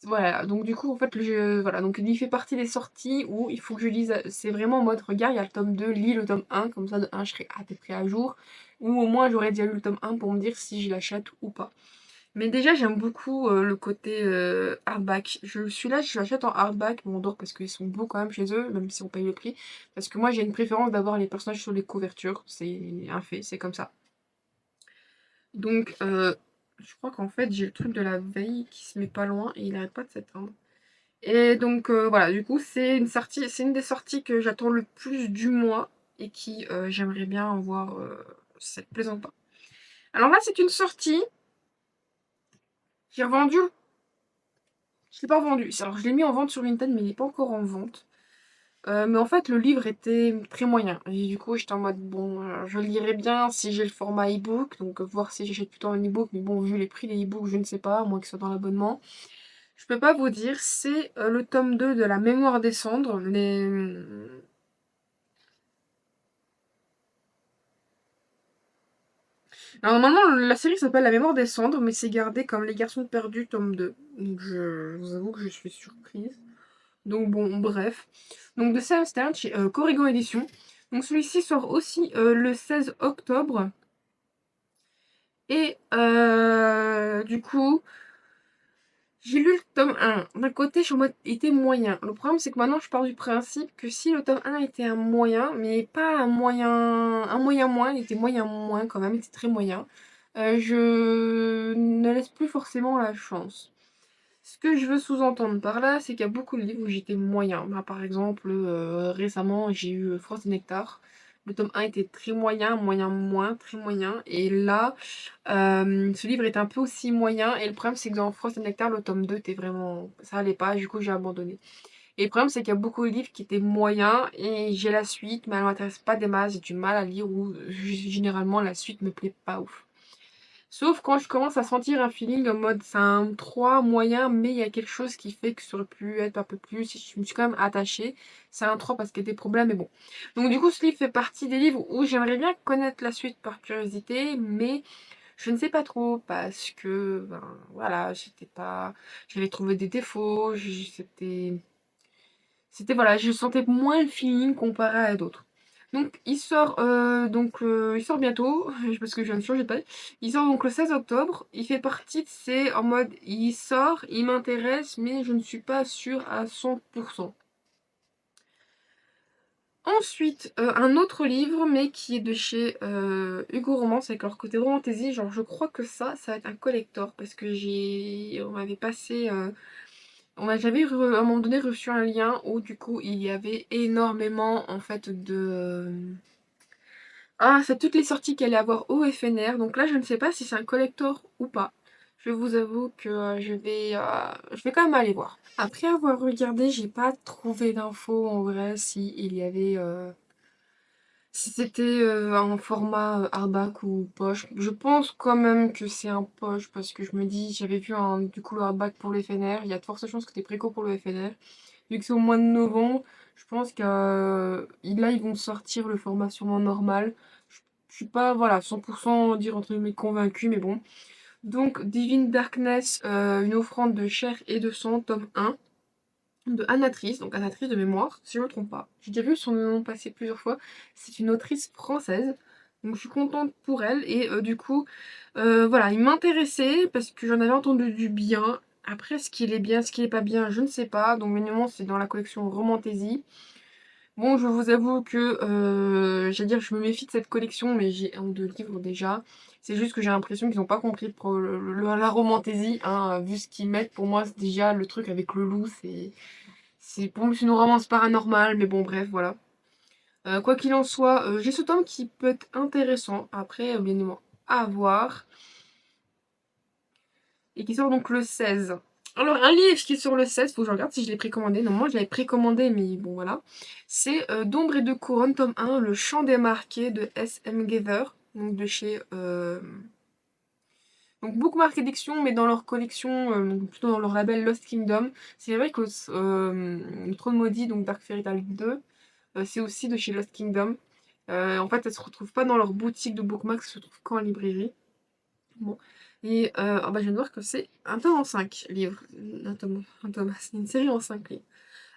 [SPEAKER 1] voilà, donc du coup, en fait, voilà, donc il fait partie des sorties où il faut que je lise. C'est vraiment en mode, regarde, il y a le tome 2, lis le tome 1, comme ça, de 1, je serai à peu près à jour. Ou au moins, j'aurais déjà lu le tome 1 pour me dire si je l'achète ou pas. Mais déjà, j'aime beaucoup le côté hardback. Celui-là, je l'achète en hardback, bon, donc parce qu'ils sont beaux quand même chez eux, même si on paye le prix. Parce que moi, j'ai une préférence d'avoir les personnages sur les couvertures. C'est un fait, c'est comme ça. Donc, je crois qu'en fait, j'ai le truc de la veille qui se met pas loin et il arrête pas de s'éteindre. Et donc, voilà, du coup, c'est une des sorties que j'attends le plus du mois et qui, j'aimerais bien voir si ça te plaisante pas. Alors là, c'est une sortie. J'ai revendu. Je l'ai pas vendu. Alors, je l'ai mis en vente sur Vinted, mais il n'est pas encore en vente. Mais en fait, le livre était très moyen. Et du coup, j'étais en mode, bon, je le lirai bien si j'ai le format e-book. Donc, voir si j'achète plutôt un e-book. Mais bon, vu les prix des e-books, je ne sais pas, à moins que ce soit dans l'abonnement. Je peux pas vous dire. C'est le tome 2 de La Mémoire des Cendres. Alors, normalement, la série s'appelle La Mémoire des Cendres, mais c'est gardé comme Les Garçons Perdus, tome 2. Donc, je vous avoue que je suis surprise. Donc bon, bref. Donc de Sam Stern chez Corrigan Édition. Donc celui-ci sort aussi le 16 octobre. Et du coup, j'ai lu le tome 1. D'un côté, je suis en mode, il était moyen. Le problème, c'est que maintenant, je pars du principe que si le tome 1 était un moyen, mais pas un moyen moins, il était moyen moins quand même, il était très moyen, je ne laisse plus forcément la chance. Ce que je veux sous-entendre par là, c'est qu'il y a beaucoup de livres où j'étais moyen. Bah, par exemple, récemment, j'ai eu Frost et Nectar. Le tome 1 était très moyen, moyen moins, très moyen. Et là, ce livre est un peu aussi moyen. Et le problème, c'est que dans Frost et Nectar, le tome 2 était vraiment... Ça allait pas, du coup j'ai abandonné. Et le problème, c'est qu'il y a beaucoup de livres qui étaient moyens et j'ai la suite, mais elle m'intéresse pas des masses, j'ai du mal à lire ou généralement la suite me plaît pas ouf. Sauf quand je commence à sentir un feeling en mode c'est un 3 moyen, mais il y a quelque chose qui fait que ça aurait pu être un peu plus. Je me suis quand même attachée. C'est un 3 parce qu'il y a des problèmes, mais bon. Donc du coup, ce livre fait partie des livres où j'aimerais bien connaître la suite par curiosité, mais je ne sais pas trop parce que, ben voilà, j'étais pas. J'avais trouvé des défauts, c'était voilà, je sentais moins le feeling comparé à d'autres. Donc il sort bientôt parce que je viens de changer de page. Il sort donc le 16 octobre. Il fait partie de ces en mode il sort, il m'intéresse mais je ne suis pas sûre à 100%. Ensuite, un autre livre, mais qui est de chez Hugo Romance, avec leur côté romantasy. Genre, je crois que ça va être un collector, parce que on m'avait passé j'avais à un moment donné reçu un lien où du coup il y avait énormément en fait de... Ah, c'est toutes les sorties qu'il allait avoir au FNR. Donc là je ne sais pas si c'est un collector ou pas. Je vous avoue que je vais quand même aller voir. Après avoir regardé, j'ai pas trouvé d'infos en vrai si il y avait... si c'était un format hardback ou poche. Je pense quand même que c'est un poche parce que je me dis, j'avais vu du coup le hardback pour le FNR. Il y a de fortes chances que t'es préco pour le FNR. Vu que c'est au mois de novembre, je pense que là ils vont sortir le format sûrement normal. Je suis pas voilà 100% dire entre guillemets convaincue, mais bon. Donc Divine Darkness, une offrande de chair et de sang, tome 1 de Anatrice, donc Anatrice de mémoire, si je ne me trompe pas. J'ai déjà vu son nom passer plusieurs fois. C'est une autrice française. Donc je suis contente pour elle. Et du coup, voilà, il m'intéressait parce que j'en avais entendu du bien. Après, ce qu'il est bien, ce qu'il est pas bien, je ne sais pas. Donc évidemment, c'est dans la collection Romantasy. Bon, je vous avoue que, j'allais dire, je me méfie de cette collection, mais j'ai un ou deux livres déjà. C'est juste que j'ai l'impression qu'ils n'ont pas compris la Romantasy, hein, vu ce qu'ils mettent. Pour moi, c'est déjà le truc avec le loup, pour moi, c'est une romance paranormale, mais bon, bref, voilà. Quoi qu'il en soit, j'ai ce tome qui peut être intéressant. Après, bien évidemment, à voir. Et qui sort donc le 16. Alors, un livre qui est sur le 16, faut que je regarde si je l'ai précommandé. Non, moi, je l'avais précommandé, mais bon, voilà. C'est D'ombre et de couronne, tome 1, Le chant démarqué de S.M. Gather. Donc, de chez... donc, beaucoup marqué Diction, mais dans leur collection, donc plutôt dans leur label Lost Kingdom. C'est vrai que le Trône Maudit, donc Dark Fairy Tale 2, c'est aussi de chez Lost Kingdom. En fait, elles se retrouvent pas dans leur boutique de bookmark, elles se retrouvent qu'en librairie. Bon. Et ah bah, je viens de voir que c'est un tome en 5 livres. C'est une série en 5 livres.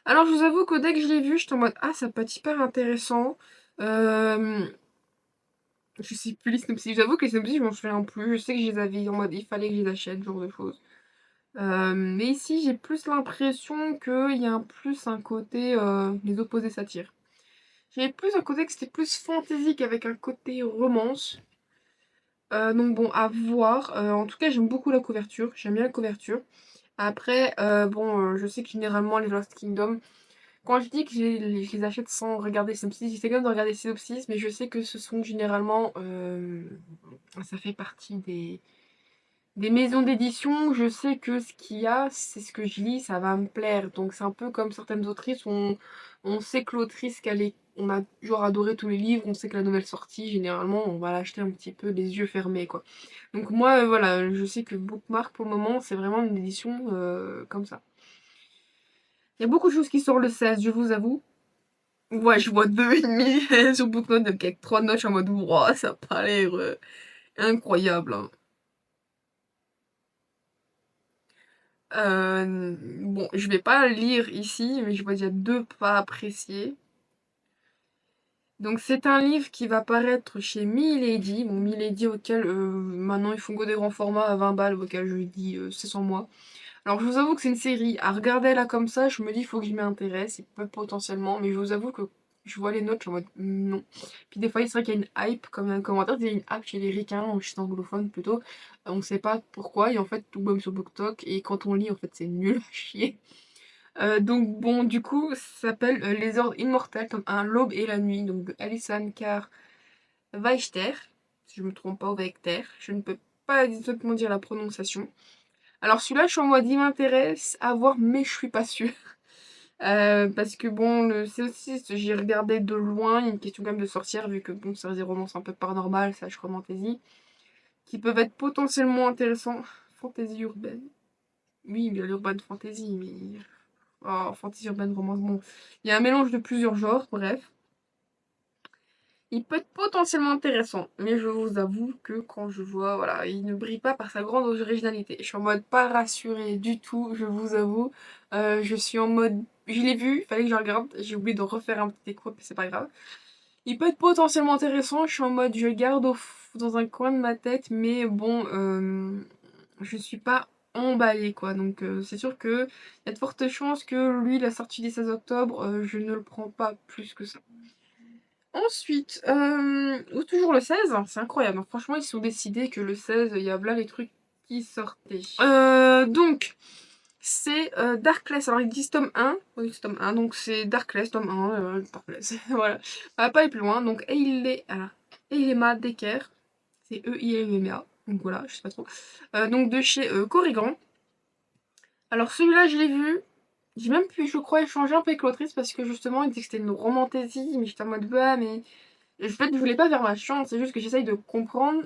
[SPEAKER 1] Alors, je vous avoue que dès que je l'ai vu, j'étais en mode ah, ça peut être hyper intéressant. Euh, je sais plus les synopsis. J'avoue que les synopsis, je m'en souviens plus. Je sais que je les avais en mode il fallait que je les achète, ce genre de choses. Mais ici, j'ai plus l'impression qu'il y a un côté les opposés s'attirent. J'avais plus un côté que c'était plus fantasy qu'avec un côté romance. Donc bon, à voir. En tout cas, j'aime beaucoup la couverture. J'aime bien la couverture. Après, je sais que généralement les Lost Kingdom, quand je dis que je les achète sans regarder les synopsis, j'essaie quand même de regarder les synopsis, mais je sais que ce sont généralement, ça fait partie des maisons d'édition. Je sais que ce qu'il y a, c'est ce que je lis, ça va me plaire. Donc c'est un peu comme certaines autrices, on sait que l'autrice on a genre adoré tous les livres, on sait que la nouvelle sortie, généralement, on va l'acheter un petit peu les yeux fermés, quoi. Donc moi, voilà, je sais que Bookmark, pour le moment, c'est vraiment une édition comme ça. Il y a beaucoup de choses qui sortent le 16, je vous avoue. Ouais, je vois 2,5 sur Booknote, donc avec 3 notes, je suis en mode, ouah, ça a pas l'air incroyable, hein. Bon, je vais pas lire ici, mais je vois déjà deux pas appréciés. Donc c'est un livre qui va paraître chez Milady. Bon, Milady auquel maintenant ils font que des grands formats à 20 balles, auquel je dis c'est sans moi. Alors je vous avoue que c'est une série. À regarder là comme ça, je me dis il faut que je m'y intéresse, il peut potentiellement, mais je vous avoue que je vois les notes, je suis en mode non. Puis des fois, c'est vrai qu'il y a une hype, comme un commentaire, il y a une hype chez les ricains, ou chez les anglophones plutôt. On sait pas pourquoi, et en fait, tout même sur BookTok, et quand on lit, en fait, c'est nul à chier. Donc bon, du coup, ça s'appelle Les Ordres Immortels, tome 1, L'aube et la nuit, donc de Alison Carr Weichter, si je me trompe pas, ou Weichter, je ne peux pas exactement dire la prononciation. Alors celui-là, je suis en mode, il m'intéresse à voir, mais je suis pas sûre. Parce que bon, c'est aussi, j'ai regardé de loin, il y a une question quand même de sorcière, vu que bon, c'est des romances un peu paranormales, slash fantasy, qui peuvent être potentiellement intéressants. Fantasy urbaine. Oui, bien l'urban fantasy, mais... Oh, fantasy urbaine, romance, bon. Il y a un mélange de plusieurs genres, bref. Il peut être potentiellement intéressant, mais je vous avoue que quand je vois, voilà, il ne brille pas par sa grande originalité. Je suis en mode pas rassurée du tout, je vous avoue. Je suis en mode, je l'ai vu, il fallait que je regarde, j'ai oublié de refaire un petit écoute, mais c'est pas grave. Il peut être potentiellement intéressant, je suis en mode, je le garde dans un coin de ma tête, mais bon, je suis pas emballée, quoi. Donc c'est sûr que il y a de fortes chances que lui, la sortie du 16 octobre, je ne le prends pas plus que ça. Ensuite, ou toujours le 16, c'est incroyable, hein. Franchement, ils se sont décidés que le 16, il y a là les trucs qui sortaient. Donc, c'est Darkless. Alors, il existe tome 1. Oui, c'est tome 1. Donc, c'est Darkless, tome 1. Darkless. Voilà. On va pas aller plus loin. Donc, Eilema Decker. C'est E-I-L-E-M-A. Donc, voilà, je sais pas trop. Donc, de chez Corrigan. Alors, celui-là, je l'ai vu. J'ai même pu, je crois, échanger un peu avec l'autrice parce que justement, il dit que c'était une romantaisie. Mais j'étais en mode, bah, mais. En fait, je voulais pas faire ma chance, c'est juste que j'essaye de comprendre.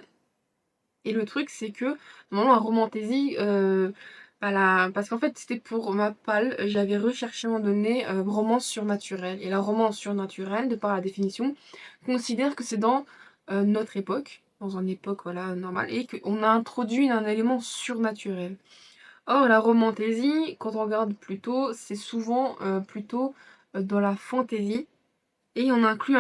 [SPEAKER 1] Et le truc, c'est que, normalement, la romantaisie, parce qu'en fait, c'était pour ma palle, j'avais recherché à un moment donné romance surnaturelle. Et la romance surnaturelle, de par la définition, considère que c'est dans notre époque, dans une époque voilà, normale, et qu'on a introduit un élément surnaturel. Or, la romantaisie, quand on regarde plutôt, c'est souvent plutôt dans la fantaisie. Et on inclut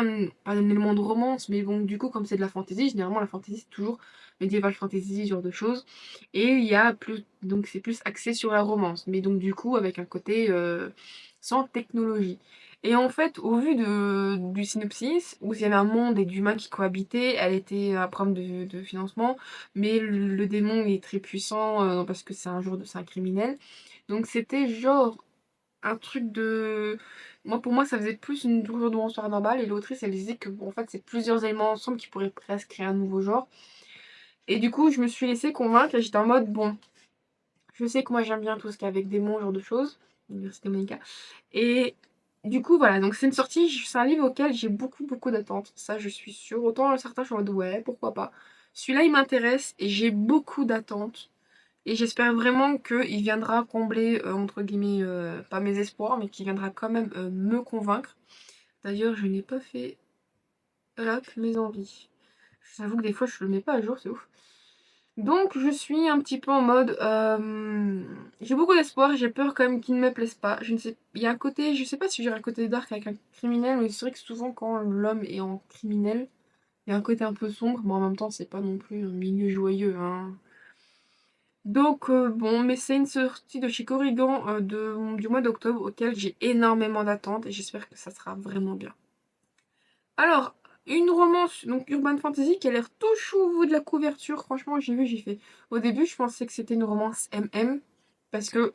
[SPEAKER 1] pas un élément de romance, mais bon, du coup, comme c'est de la fantasy, généralement la fantasy c'est toujours medieval fantasy, ce genre de choses. Et il y a plus, donc c'est plus axé sur la romance, mais donc du coup avec un côté sans technologie. Et en fait, au vu du synopsis, où il y avait un monde et d'humains qui cohabitaient, elle était un problème de financement, mais le démon est très puissant parce que c'est un criminel. Donc c'était genre un truc de... Moi, pour moi, ça faisait plus une toujours de monstre paranormal et l'autrice, elle disait que, bon, en fait, c'est plusieurs éléments ensemble qui pourraient presque créer un nouveau genre. Et du coup, je me suis laissée convaincre et j'étais en mode, bon, je sais que moi, j'aime bien tout ce qui est avec des ce genre de choses. Université Monica. Et du coup, voilà, donc c'est une sortie, c'est un livre auquel j'ai beaucoup, beaucoup d'attentes. Ça, je suis sûre. Autant certains, je suis en mode, ouais, pourquoi pas. Celui-là, il m'intéresse et j'ai beaucoup d'attentes. Et j'espère vraiment qu'il viendra combler, entre guillemets, pas mes espoirs, mais qu'il viendra quand même me convaincre. D'ailleurs, je n'ai pas fait là que mes envies. J'avoue que des fois, je le mets pas à jour, c'est ouf. Donc, je suis un petit peu en mode... j'ai beaucoup d'espoir, j'ai peur quand même qu'il ne me plaise pas. Je ne sais... Il y a un côté... Je sais pas si j'ai un côté dark avec un criminel, mais c'est vrai que souvent, quand l'homme est en criminel, il y a un côté un peu sombre, mais en même temps, c'est pas non plus un milieu joyeux, hein. Donc bon, mais c'est une sortie de chez Corrigan du mois d'octobre auquel j'ai énormément d'attentes et j'espère que ça sera vraiment bien. Alors, une romance, donc Urban Fantasy, qui a l'air tout chou au niveau de la couverture. Franchement, j'ai vu, j'ai fait. Au début, je pensais que c'était une romance MM, parce que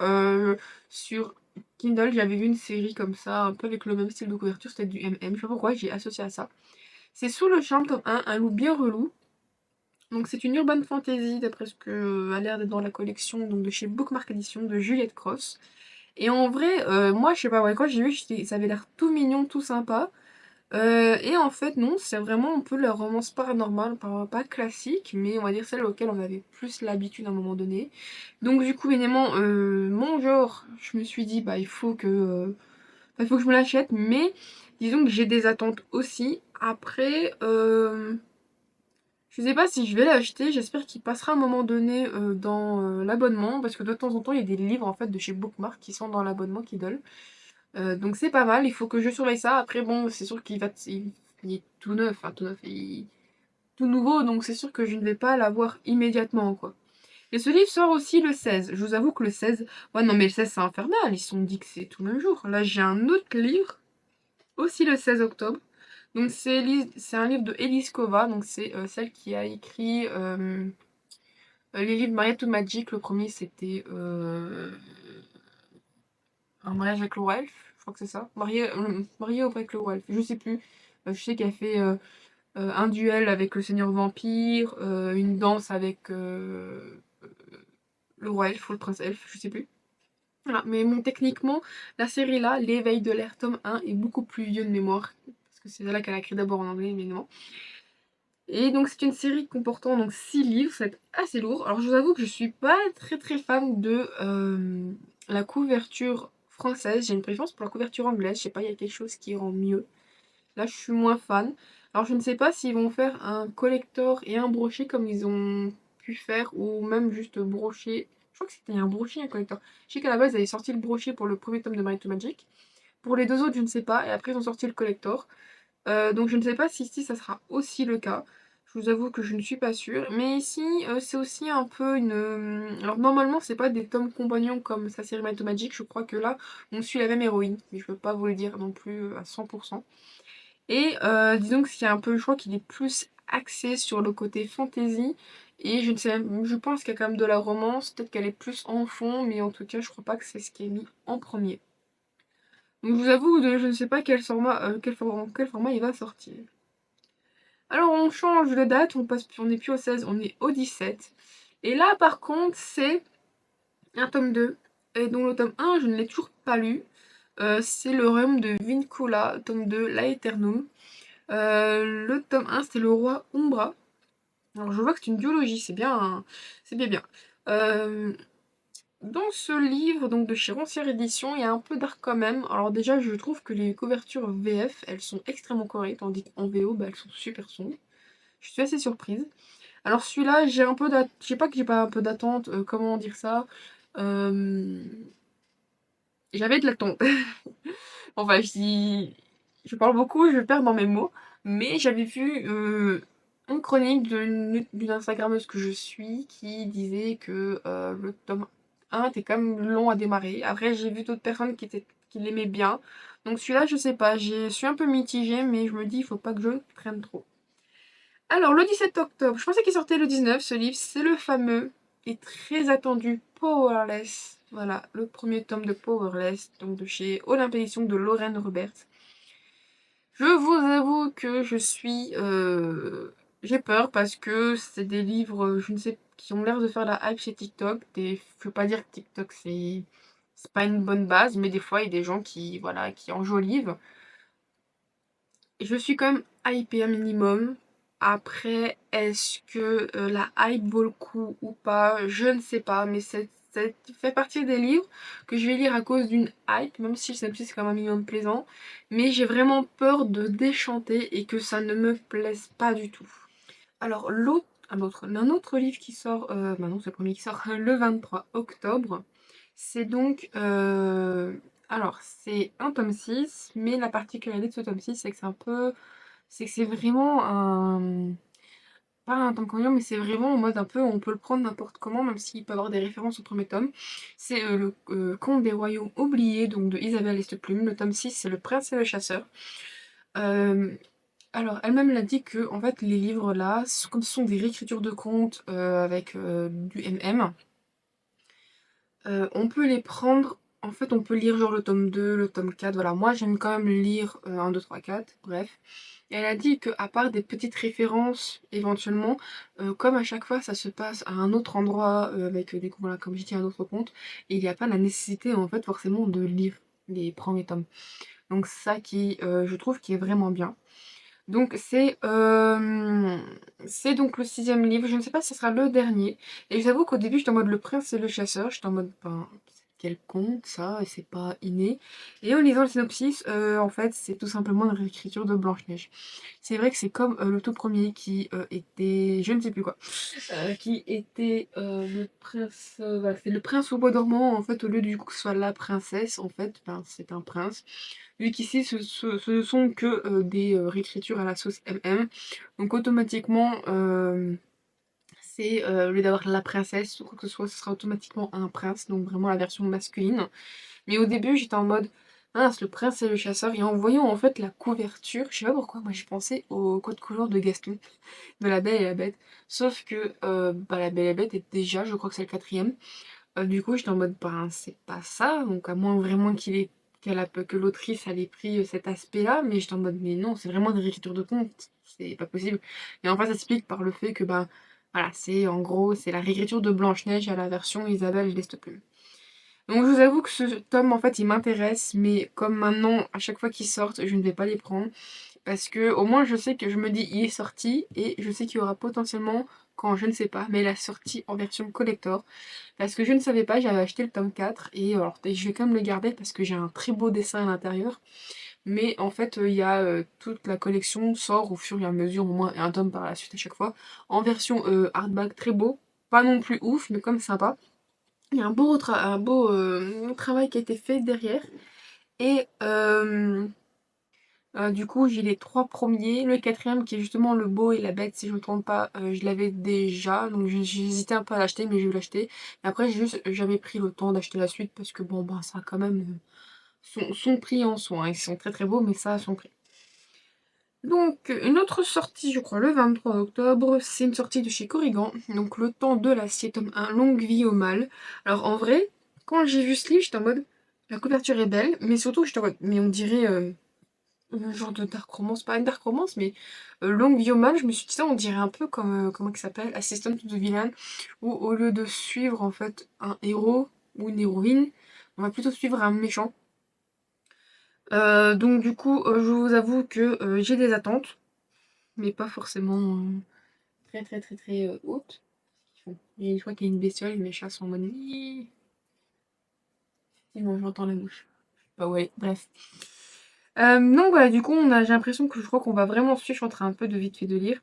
[SPEAKER 1] sur Kindle, j'avais vu une série comme ça, un peu avec le même style de couverture, c'était du MM. Je sais pas pourquoi, j'ai associé à ça. C'est Sous le charme, tome 1, un loup bien relou. Donc c'est une urban fantasy d'après ce que a l'air d'être dans la collection donc de chez Bookmark Edition de Juliette Cross. Et en vrai, moi je sais pas, ouais, quand j'ai vu, ça avait l'air tout mignon, tout sympa. Et en fait non, c'est vraiment un peu la romance paranormale, pas classique, mais on va dire celle auquel on avait plus l'habitude à un moment donné. Donc du coup évidemment, mon genre, je me suis dit bah il faut que je me l'achète, mais disons que j'ai des attentes aussi. Après, je sais pas si je vais l'acheter, j'espère qu'il passera à un moment donné dans l'abonnement, parce que de temps en temps il y a des livres en fait de chez Bookmark qui sont dans l'abonnement Kindle. Donc c'est pas mal, il faut que je surveille ça. Après bon, c'est sûr il est tout neuf, enfin tout neuf, tout nouveau, donc c'est sûr que je ne vais pas l'avoir immédiatement quoi. Et ce livre sort aussi le 16. Je vous avoue que le 16, ouais non mais le 16 c'est infernal, ils se sont dit que c'est tout le même jour. Là j'ai un autre livre, aussi le 16 octobre. Donc c'est un livre de Elise Kova, donc c'est celle qui a écrit les livres Maria to Magic. Le premier c'était un mariage avec le roi elfe, je crois que c'est ça. Marié avec le roi elfe, je sais plus. Je sais qu'elle fait un duel avec le seigneur vampire, une danse avec le roi elfe ou le prince elfe, je sais plus. Voilà, mais bon, techniquement, la série là, L'éveil de l'air tome 1, est beaucoup plus vieux de mémoire. Parce que c'est là qu'elle a écrit d'abord en anglais, mais non. Et donc c'est une série comportant donc 6 livres, c'est assez lourd. Alors je vous avoue que je suis pas très fan de la couverture française, j'ai une préférence pour la couverture anglaise, je sais pas, il y a quelque chose qui rend mieux. Là je suis moins fan. Alors je ne sais pas s'ils vont faire un collector et un brochet comme ils ont pu faire, ou même juste brochet. Je crois que c'était un brochet et un collector. Je sais qu'à la base ils avaient sorti le brochet pour le premier tome de My to Magic. Pour les deux autres je ne sais pas, et après ils ont sorti le collector. Donc je ne sais pas si ici ça sera aussi le cas. Je vous avoue que je ne suis pas sûre. Mais ici, c'est aussi un peu une... Alors normalement, c'est pas des tomes compagnons comme sa série Maths Magic. Je crois que là, on suit la même héroïne. Mais je peux pas vous le dire non plus à 100%. Et disons que c'est un peu... Je crois qu'il est plus axé sur le côté fantasy. Et je ne sais, je pense qu'il y a quand même de la romance. Peut-être qu'elle est plus en fond. Mais en tout cas, je crois pas que c'est ce qui est mis en premier. Donc je vous avoue, je ne sais pas quel format il va sortir. Alors on change de date, on n'est plus au 16, on est au 17. Et là par contre c'est un tome 2. Et donc le tome 1 je ne l'ai toujours pas lu. C'est le royaume de Vincula, tome 2, L'Aeternum. Le tome 1 c'est le roi Umbra. Alors je vois que c'est une duologie, c'est bien, hein, c'est bien bien. Euh, Dans ce livre donc de chez Roncière Édition, il y a un peu d'art quand même. Alors déjà je trouve que les couvertures VF elles sont extrêmement correctes, tandis qu'en VO bah, elles sont super sombres. Je suis assez surprise. Alors celui-là, j'ai un peu d'attente. Je sais pas que j'ai pas un peu d'attente, comment dire ça. Euh, J'avais de l'attente. Enfin, je dis. Je parle beaucoup, je perds dans mes mots. Mais j'avais vu une chronique d'une Instagrammeuse que je suis qui disait que le tome 1 était quand même long à démarrer. Après, j'ai vu d'autres personnes qui l'aimaient bien. Donc celui-là, je sais pas, je suis un peu mitigée, mais je me dis, il faut pas que je traîne trop. Alors, le 17 octobre, je pensais qu'il sortait le 19, ce livre, c'est le fameux et très attendu Powerless. Voilà, le premier tome de Powerless, donc de chez Olympe Édition de Lorraine Robert. Je vous avoue que je suis... j'ai peur parce que c'est des livres, je ne sais, qui ont l'air de faire la hype chez TikTok. Je veux pas dire que TikTok c'est pas une bonne base, mais des fois il y a des gens qui, voilà, qui enjolivent. Je suis quand même hypée un minimum. Après, est-ce que la hype vaut le coup ou pas? Je ne sais pas, mais ça fait partie des livres que je vais lire à cause d'une hype, même si le synopsis c'est quand même un minimum plaisant. Mais j'ai vraiment peur de déchanter et que ça ne me plaise pas du tout. Alors, un autre livre qui sort, bah non, c'est le premier qui sort le 23 octobre. C'est donc, alors, c'est un tome 6, mais la particularité de ce tome 6, c'est que c'est que c'est vraiment pas un tome compagnon, mais c'est vraiment en mode un peu, on peut le prendre n'importe comment, même s'il peut avoir des références au premier tome. C'est le Conte des Royaumes Oubliés, donc de Isabelle Esteplume. Le tome 6, c'est Le Prince et le Chasseur. Euh, alors, elle-même l'a dit que, en fait, les livres là, comme ce sont des réécritures de contes avec du MM, on peut les prendre. En fait, on peut lire genre le tome 2, le tome 4. Voilà, moi j'aime quand même lire 1, 2, 3, 4. Bref. Et elle a dit que à part des petites références éventuellement, comme à chaque fois ça se passe à un autre endroit avec du coup voilà comme j'ai dit un autre conte, il n'y a pas la nécessité en fait forcément de lire les premiers tomes. Donc ça qui je trouve qui est vraiment bien. Donc c'est donc le sixième livre. Je ne sais pas si ce sera le dernier. Et j'avoue qu'au début j'étais en mode le prince et le chasseur. J'étais en mode ben quel conte ça et c'est pas inné. Et en lisant le synopsis, en fait c'est tout simplement une réécriture de Blanche-Neige. C'est vrai que c'est comme le tout premier qui était je ne sais plus quoi. Qui était le prince. Voilà, c'est le prince au bois dormant en fait au lieu du coup que ce soit la princesse en fait ben, c'est un prince. Vu qu'ici, ce ne sont que des réécritures à la sauce MM. Donc automatiquement, c'est au lieu d'avoir la princesse ou quoi que ce soit, ce sera automatiquement un prince. Donc vraiment la version masculine. Mais au début, j'étais en mode, mince, le prince et le chasseur. Et en voyant en fait la couverture, je sais pas pourquoi, moi j'ai pensé au code couleur de Gaston, de La Belle et la Bête. Sauf que bah, La Belle et la Bête est déjà, je crois que c'est le quatrième. Du coup, j'étais en mode: «Ben, c'est pas ça», donc à moins vraiment que l'autrice elle ait pris, cet aspect-là, mais j'étais en mode: «Mais non, c'est vraiment une réécriture de conte, c'est pas possible» et en fait, ça s'explique par le fait que, ben, voilà, c'est en gros, c'est la réécriture de Blanche-Neige à la version Isabelle Lesteplume. Donc je vous avoue que ce tome, en fait, il m'intéresse, mais comme maintenant, à chaque fois qu'ils sortent, je ne vais pas les prendre. Parce que au moins je sais que je me dis il est sorti et je sais qu'il y aura potentiellement, quand je ne sais pas, mais la sortie en version collector. Parce que je ne savais pas, j'avais acheté le tome 4 et alors je vais quand même le garder parce que j'ai un très beau dessin à l'intérieur. Mais en fait, il y a toute la collection sort au fur et à mesure, au moins un tome par la suite à chaque fois, en version hardback très beau. Pas non plus ouf, mais comme sympa. Il y a un beau travail qui a été fait derrière. Et du coup, j'ai les trois premiers. Le quatrième, qui est justement le beau et la bête, si je ne me trompe pas, je l'avais déjà. Donc j'hésitais un peu à l'acheter, mais j'ai eu l'acheter. Et après, j'ai juste jamais pris le temps d'acheter la suite parce que bon, ben, ça a quand même son prix en soi, hein. Ils sont très très beaux, mais ça a son prix. Donc, une autre sortie, je crois, le 23 octobre, c'est une sortie de chez Corrigan. Donc, Le Temps de l'acier, tome 1, Longue vie au mal. Alors, en vrai, quand j'ai vu ce livre, j'étais en mode, la couverture est belle, mais surtout, j'étais en mode, mais on dirait un genre de dark romance, pas une dark romance, mais Longue vie au mal, je me suis dit ça, on dirait un peu comme, comment il s'appelle, Assistant to the Villain, où au lieu de suivre, en fait, un héros ou une héroïne, on va plutôt suivre un méchant. Donc, du coup, je vous avoue que j'ai des attentes mais pas forcément très très très très haute. Et je crois qu'il y a une bestiole, et mes chats sont en mode Nyi. Effectivement, j'entends la mouche. Bah ouais, bref. Donc voilà, du coup, j'ai l'impression que je crois qu'on va vraiment suivre. Je suis en train un peu de vite fait de lire.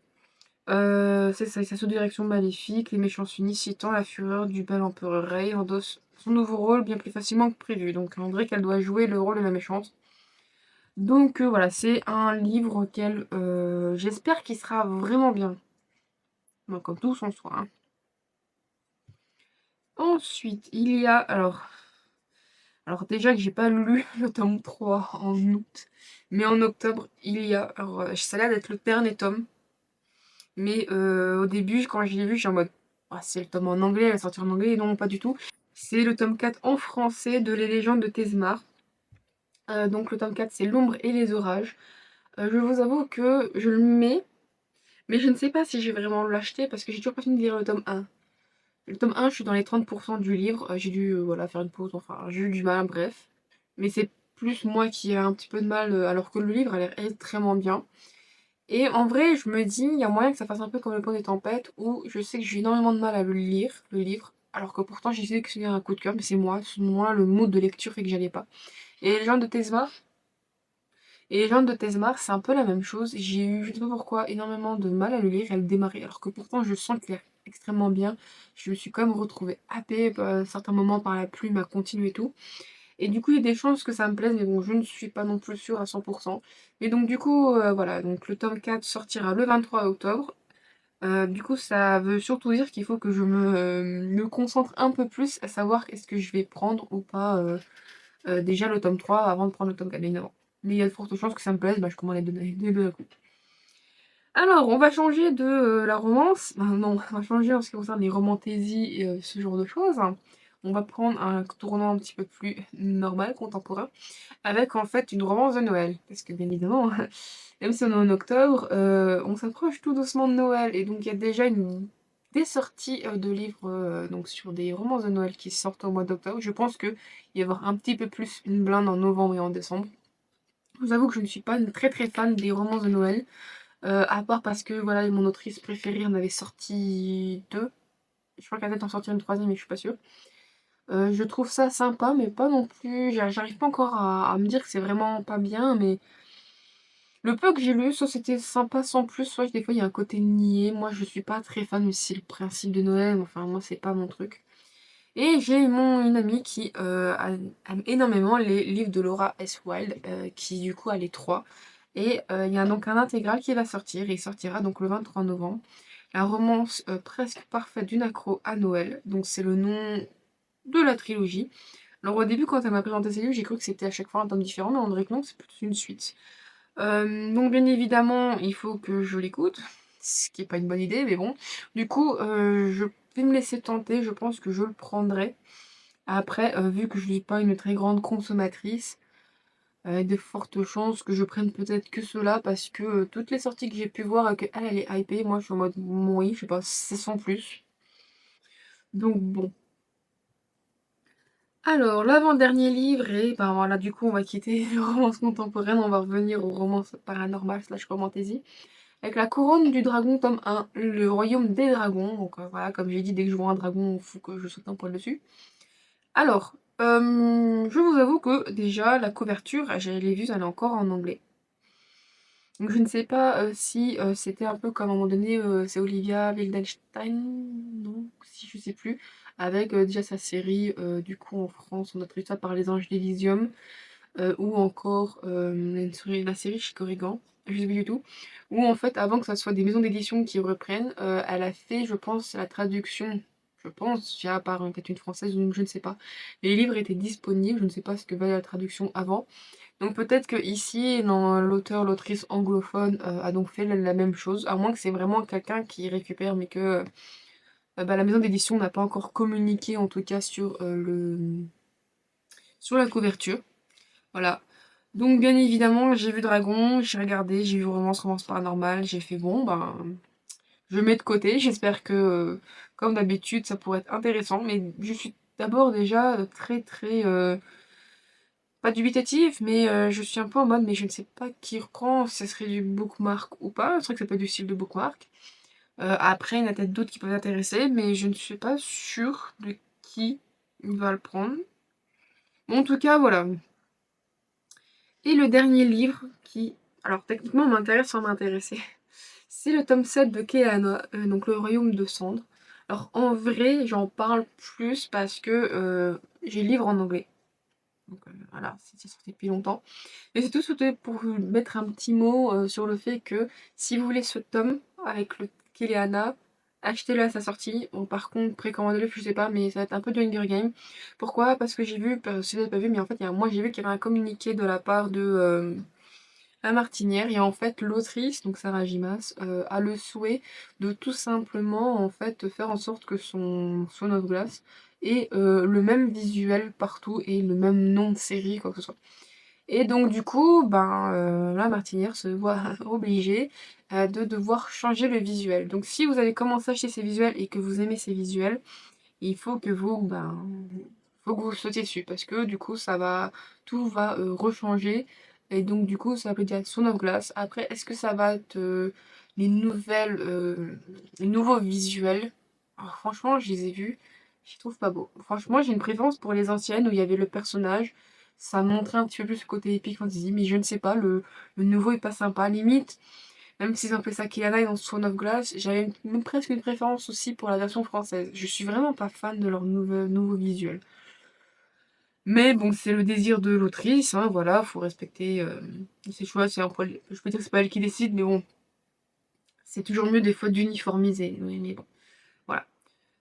[SPEAKER 1] C'est ça, sa sous-direction maléfique, les méchants s'unissent, citant la fureur du bel empereur Rey endosse son nouveau rôle bien plus facilement que prévu. Donc on dirait qu'elle doit jouer le rôle de la méchante. Donc voilà, c'est un livre auquel j'espère qu'il sera vraiment bien. Bon, comme tous en soi, hein. Ensuite, il y a alors déjà que j'ai pas lu le tome 3 en août, mais en octobre, il y a alors ça a l'air d'être le dernier tome, mais au début quand je l'ai vu, j'ai en mode ah, c'est le tome en anglais, elle va sortir en anglais, et non pas du tout. C'est le tome 4 en français de Les légendes de Thézmar. Donc le tome 4 c'est L'ombre et les orages. Je vous avoue que je le mets, mais je ne sais pas si je vais vraiment l'acheter parce que j'ai toujours pas fini de lire le tome 1. Le tome 1, je suis dans les 30% du livre. J'ai dû voilà, faire une pause, enfin, j'ai eu du mal, bref. Mais c'est plus moi qui ai un petit peu de mal, alors que le livre a l'air extrêmement bien. Et en vrai, je me dis, il y a moyen que ça fasse un peu comme Le Pont des Tempêtes, où je sais que j'ai énormément de mal à le lire, le livre, alors que pourtant j'ai essayé de créer un coup de cœur, mais c'est moi, le mood de lecture fait que j'allais pas. Et les gens de Tesma, et les gens de Tesmar, c'est un peu la même chose. J'ai eu, je ne sais pas pourquoi, énormément de mal à le lire et à le démarrer, alors que pourtant je sens qu'il est extrêmement bien. Je me suis quand même retrouvée happée à certains moments par la plume à continuer et tout. Et du coup, il y a des chances que ça me plaise, mais bon, je ne suis pas non plus sûre à 100%. Et donc du coup, voilà, donc le tome 4 sortira le 23 octobre. Du coup, ça veut surtout dire qu'il faut que je me concentre un peu plus à savoir est-ce que je vais prendre ou pas déjà le tome 3 avant de prendre le tome 4, bien évidemment. Mais il y a de fortes chances que ça me plaise, bah, je commande les deux à coup. Alors, on va changer de la romance. Non, on va changer en ce qui concerne les romantaisies et ce genre de choses. On va prendre un tournant un petit peu plus normal, contemporain, avec en fait une romance de Noël. Parce que bien évidemment, même si on est en octobre, on s'approche tout doucement de Noël. Et donc il y a déjà des sorties de livres donc sur des romances de Noël qui sortent au mois d'octobre. Je pense qu'il va y avoir un petit peu plus une blinde en novembre et en décembre. Je vous avoue que je ne suis pas une très très fan des romances de Noël. À part parce que voilà, mon autrice préférée en avait sorti deux. Je crois qu'elle va peut-être en sortir une troisième, mais je suis pas sûre. Je trouve ça sympa, mais pas non plus. J'arrive pas encore à me dire que c'est vraiment pas bien, mais le peu que j'ai lu, soit c'était sympa sans plus, soit des fois il y a un côté niais. Moi, je suis pas très fan aussi le principe de Noël. Enfin, moi, c'est pas mon truc. Et j'ai une amie qui aime énormément les livres de Laura S. Wilde, qui du coup a les trois. Et il y a donc un intégral qui va sortir, et il sortira donc le 23 novembre. La romance presque parfaite d'une accro à Noël, donc c'est le nom de la trilogie. Alors au début quand elle m'a présenté ces livres, j'ai cru que c'était à chaque fois un tome différent, mais on dirait que non, c'est plutôt une suite. Donc bien évidemment, il faut que je l'écoute, ce qui est pas une bonne idée, mais bon. Du coup, je vais me laisser tenter, je pense que je le prendrai. Après, vu que je ne suis pas une très grande consommatrice, de fortes chances que je prenne peut-être que cela parce que toutes les sorties que j'ai pu voir et qu'elle, elle est hypée, moi je suis en mode oui, je sais pas, c'est sans plus. Donc bon. Alors, l'avant-dernier livre, et ben voilà, du coup, on va quitter les romances contemporaines, on va revenir aux romances paranormales slash fantasy. Avec La Couronne du Dragon, tome 1, Le Royaume des Dragons. Donc voilà, comme j'ai dit, dès que je vois un dragon, il faut que je saute un poil dessus. Alors, je vous avoue que déjà, la couverture, je l'ai vue, elle est encore en anglais. Donc je ne sais pas si c'était un peu comme à un moment donné, c'est Olivia Wildenstein, non, si je sais plus, avec déjà sa série, du coup en France, on a traduit ça par Les Anges d'Elysium, ou encore la série chez Corrigan, je sais plus du tout, où en fait avant que ça soit des maisons d'édition qui reprennent, elle a fait, je pense, la traduction, je pense, via par peut-être une française ou une, je ne sais pas. Les livres étaient disponibles, je ne sais pas ce que valait la traduction avant. Donc peut-être que ici, dans l'auteur, l'autrice anglophone a donc fait la même chose, à moins que c'est vraiment quelqu'un qui récupère, mais que bah, la maison d'édition n'a pas encore communiqué, en tout cas sur la couverture. Voilà. Donc bien évidemment, j'ai vu Dragon, j'ai regardé, j'ai vu Romance Paranormale, j'ai fait bon, ben, je mets de côté. J'espère que, comme d'habitude, ça pourrait être intéressant, mais je suis d'abord déjà très très pas dubitatif, mais je suis un peu en mode, mais je ne sais pas qui reprend, si ça serait du bookmark ou pas. C'est vrai que ça peut être du style de bookmark. Après, il y en a peut-être d'autres qui peuvent m'intéresser, mais je ne suis pas sûre de qui va le prendre. Bon, en tout cas, voilà. Et le dernier livre qui, alors techniquement m'intéresse sans m'intéresser, c'est le tome 7 de Keana, donc Le Royaume de Cendres. Alors en vrai, j'en parle plus parce que j'ai le livre en anglais. Donc voilà, c'est sorti depuis longtemps. Mais c'est tout c'était pour vous mettre un petit mot sur le fait que si vous voulez ce tome avec le Kéléana, achetez-le à sa sortie. Bon, par contre, précommandez-le, je sais pas, mais ça va être un peu du Hunger Game. Pourquoi? Parce que j'ai vu, si vous n'avez pas vu, mais en fait, moi j'ai vu qu'il y avait un communiqué de la part de La Martinière, et en fait, l'autrice, donc Sarah Gimas, a le souhait de tout simplement en fait faire en sorte que son œuvre glace ait le même visuel partout et le même nom de série, quoi que ce soit. Et donc du coup, ben, la Martinière se voit obligée de devoir changer le visuel. Donc si vous avez commencé à acheter ces visuels et que vous aimez ces visuels, il faut que vous sautiez dessus parce que du coup tout va rechanger et donc du coup ça peut dire son of glace. Après, est-ce que ça va être les nouveaux visuels? Alors, franchement, je les ai vus, je les trouve pas beaux. Franchement, j'ai une préférence pour les anciennes où il y avait le personnage. Ça montrait un petit peu plus le côté Epic Fantasy, mais je ne sais pas, le nouveau est pas sympa. Limite, même s'ils ont fait ça Kiana dans Swan of Glass, j'avais presque une préférence aussi pour la version française. Je suis vraiment pas fan de leur nouveau visuel. Mais bon, c'est le désir de l'autrice, hein, voilà, faut respecter ses choix. Je peux dire que c'est pas elle qui décide, mais bon, c'est toujours mieux des fois d'uniformiser. Oui, mais bon, voilà.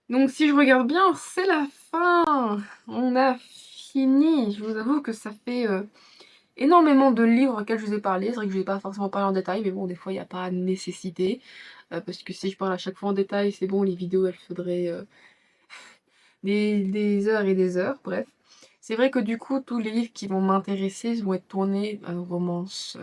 [SPEAKER 1] Donc si je regarde bien, c'est la fin. On a fini. Je vous avoue que ça fait énormément de livres auxquels je vous ai parlé. C'est vrai que je ne vais pas forcément parler en détail, mais bon, des fois, il n'y a pas nécessité. Parce que si je parle à chaque fois en détail, c'est bon, les vidéos, elles faudraient des heures et des heures, bref. C'est vrai que du coup, tous les livres qui vont m'intéresser vont être tournés romance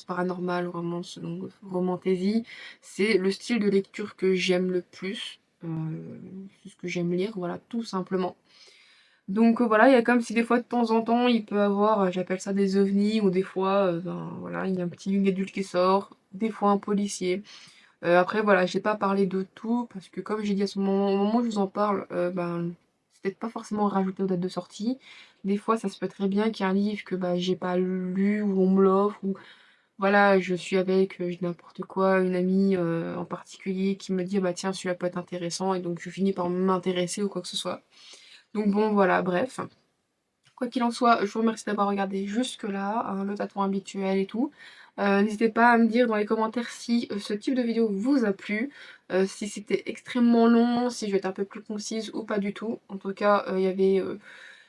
[SPEAKER 1] paranormale, romance donc romantaisie. C'est le style de lecture que j'aime le plus. C'est ce que j'aime lire, voilà, tout simplement. Donc voilà, il y a comme si des fois de temps en temps il peut avoir, j'appelle ça des ovnis, ou des fois, ben, voilà, il y a un petit young adulte qui sort, des fois un policier. Après voilà, j'ai pas parlé de tout, parce que comme j'ai dit à ce moment, au moment où je vous en parle, ben, c'est peut-être pas forcément rajouté aux dates de sortie. Des fois ça se peut très bien qu'il y ait un livre que bah, j'ai pas lu, ou on me l'offre, ou voilà, je suis avec, je dis n'importe quoi, une amie en particulier qui me dit, ah bah tiens, celui-là peut être intéressant, et donc je finis par m'intéresser ou quoi que ce soit. Donc bon, voilà, bref. Quoi qu'il en soit, je vous remercie d'avoir regardé jusque-là, hein, le tatouage habituel et tout. N'hésitez pas à me dire dans les commentaires si ce type de vidéo vous a plu, si c'était extrêmement long, si je vais être un peu plus concise ou pas du tout. En tout cas, il y avait,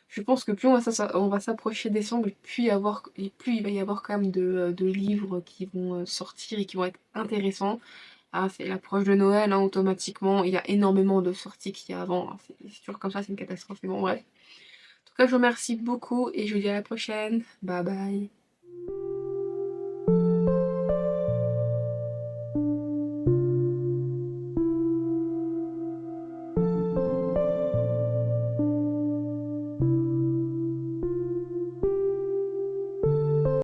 [SPEAKER 1] je pense que plus on va s'approcher des décembre, et plus il va y avoir quand même de livres qui vont sortir et qui vont être intéressants. Ah, c'est l'approche de Noël, hein, automatiquement, il y a énormément de sorties qu'il y a avant, hein, c'est sûr comme ça c'est une catastrophe, mais bon bref. En tout cas je vous remercie beaucoup et je vous dis à la prochaine. Bye bye.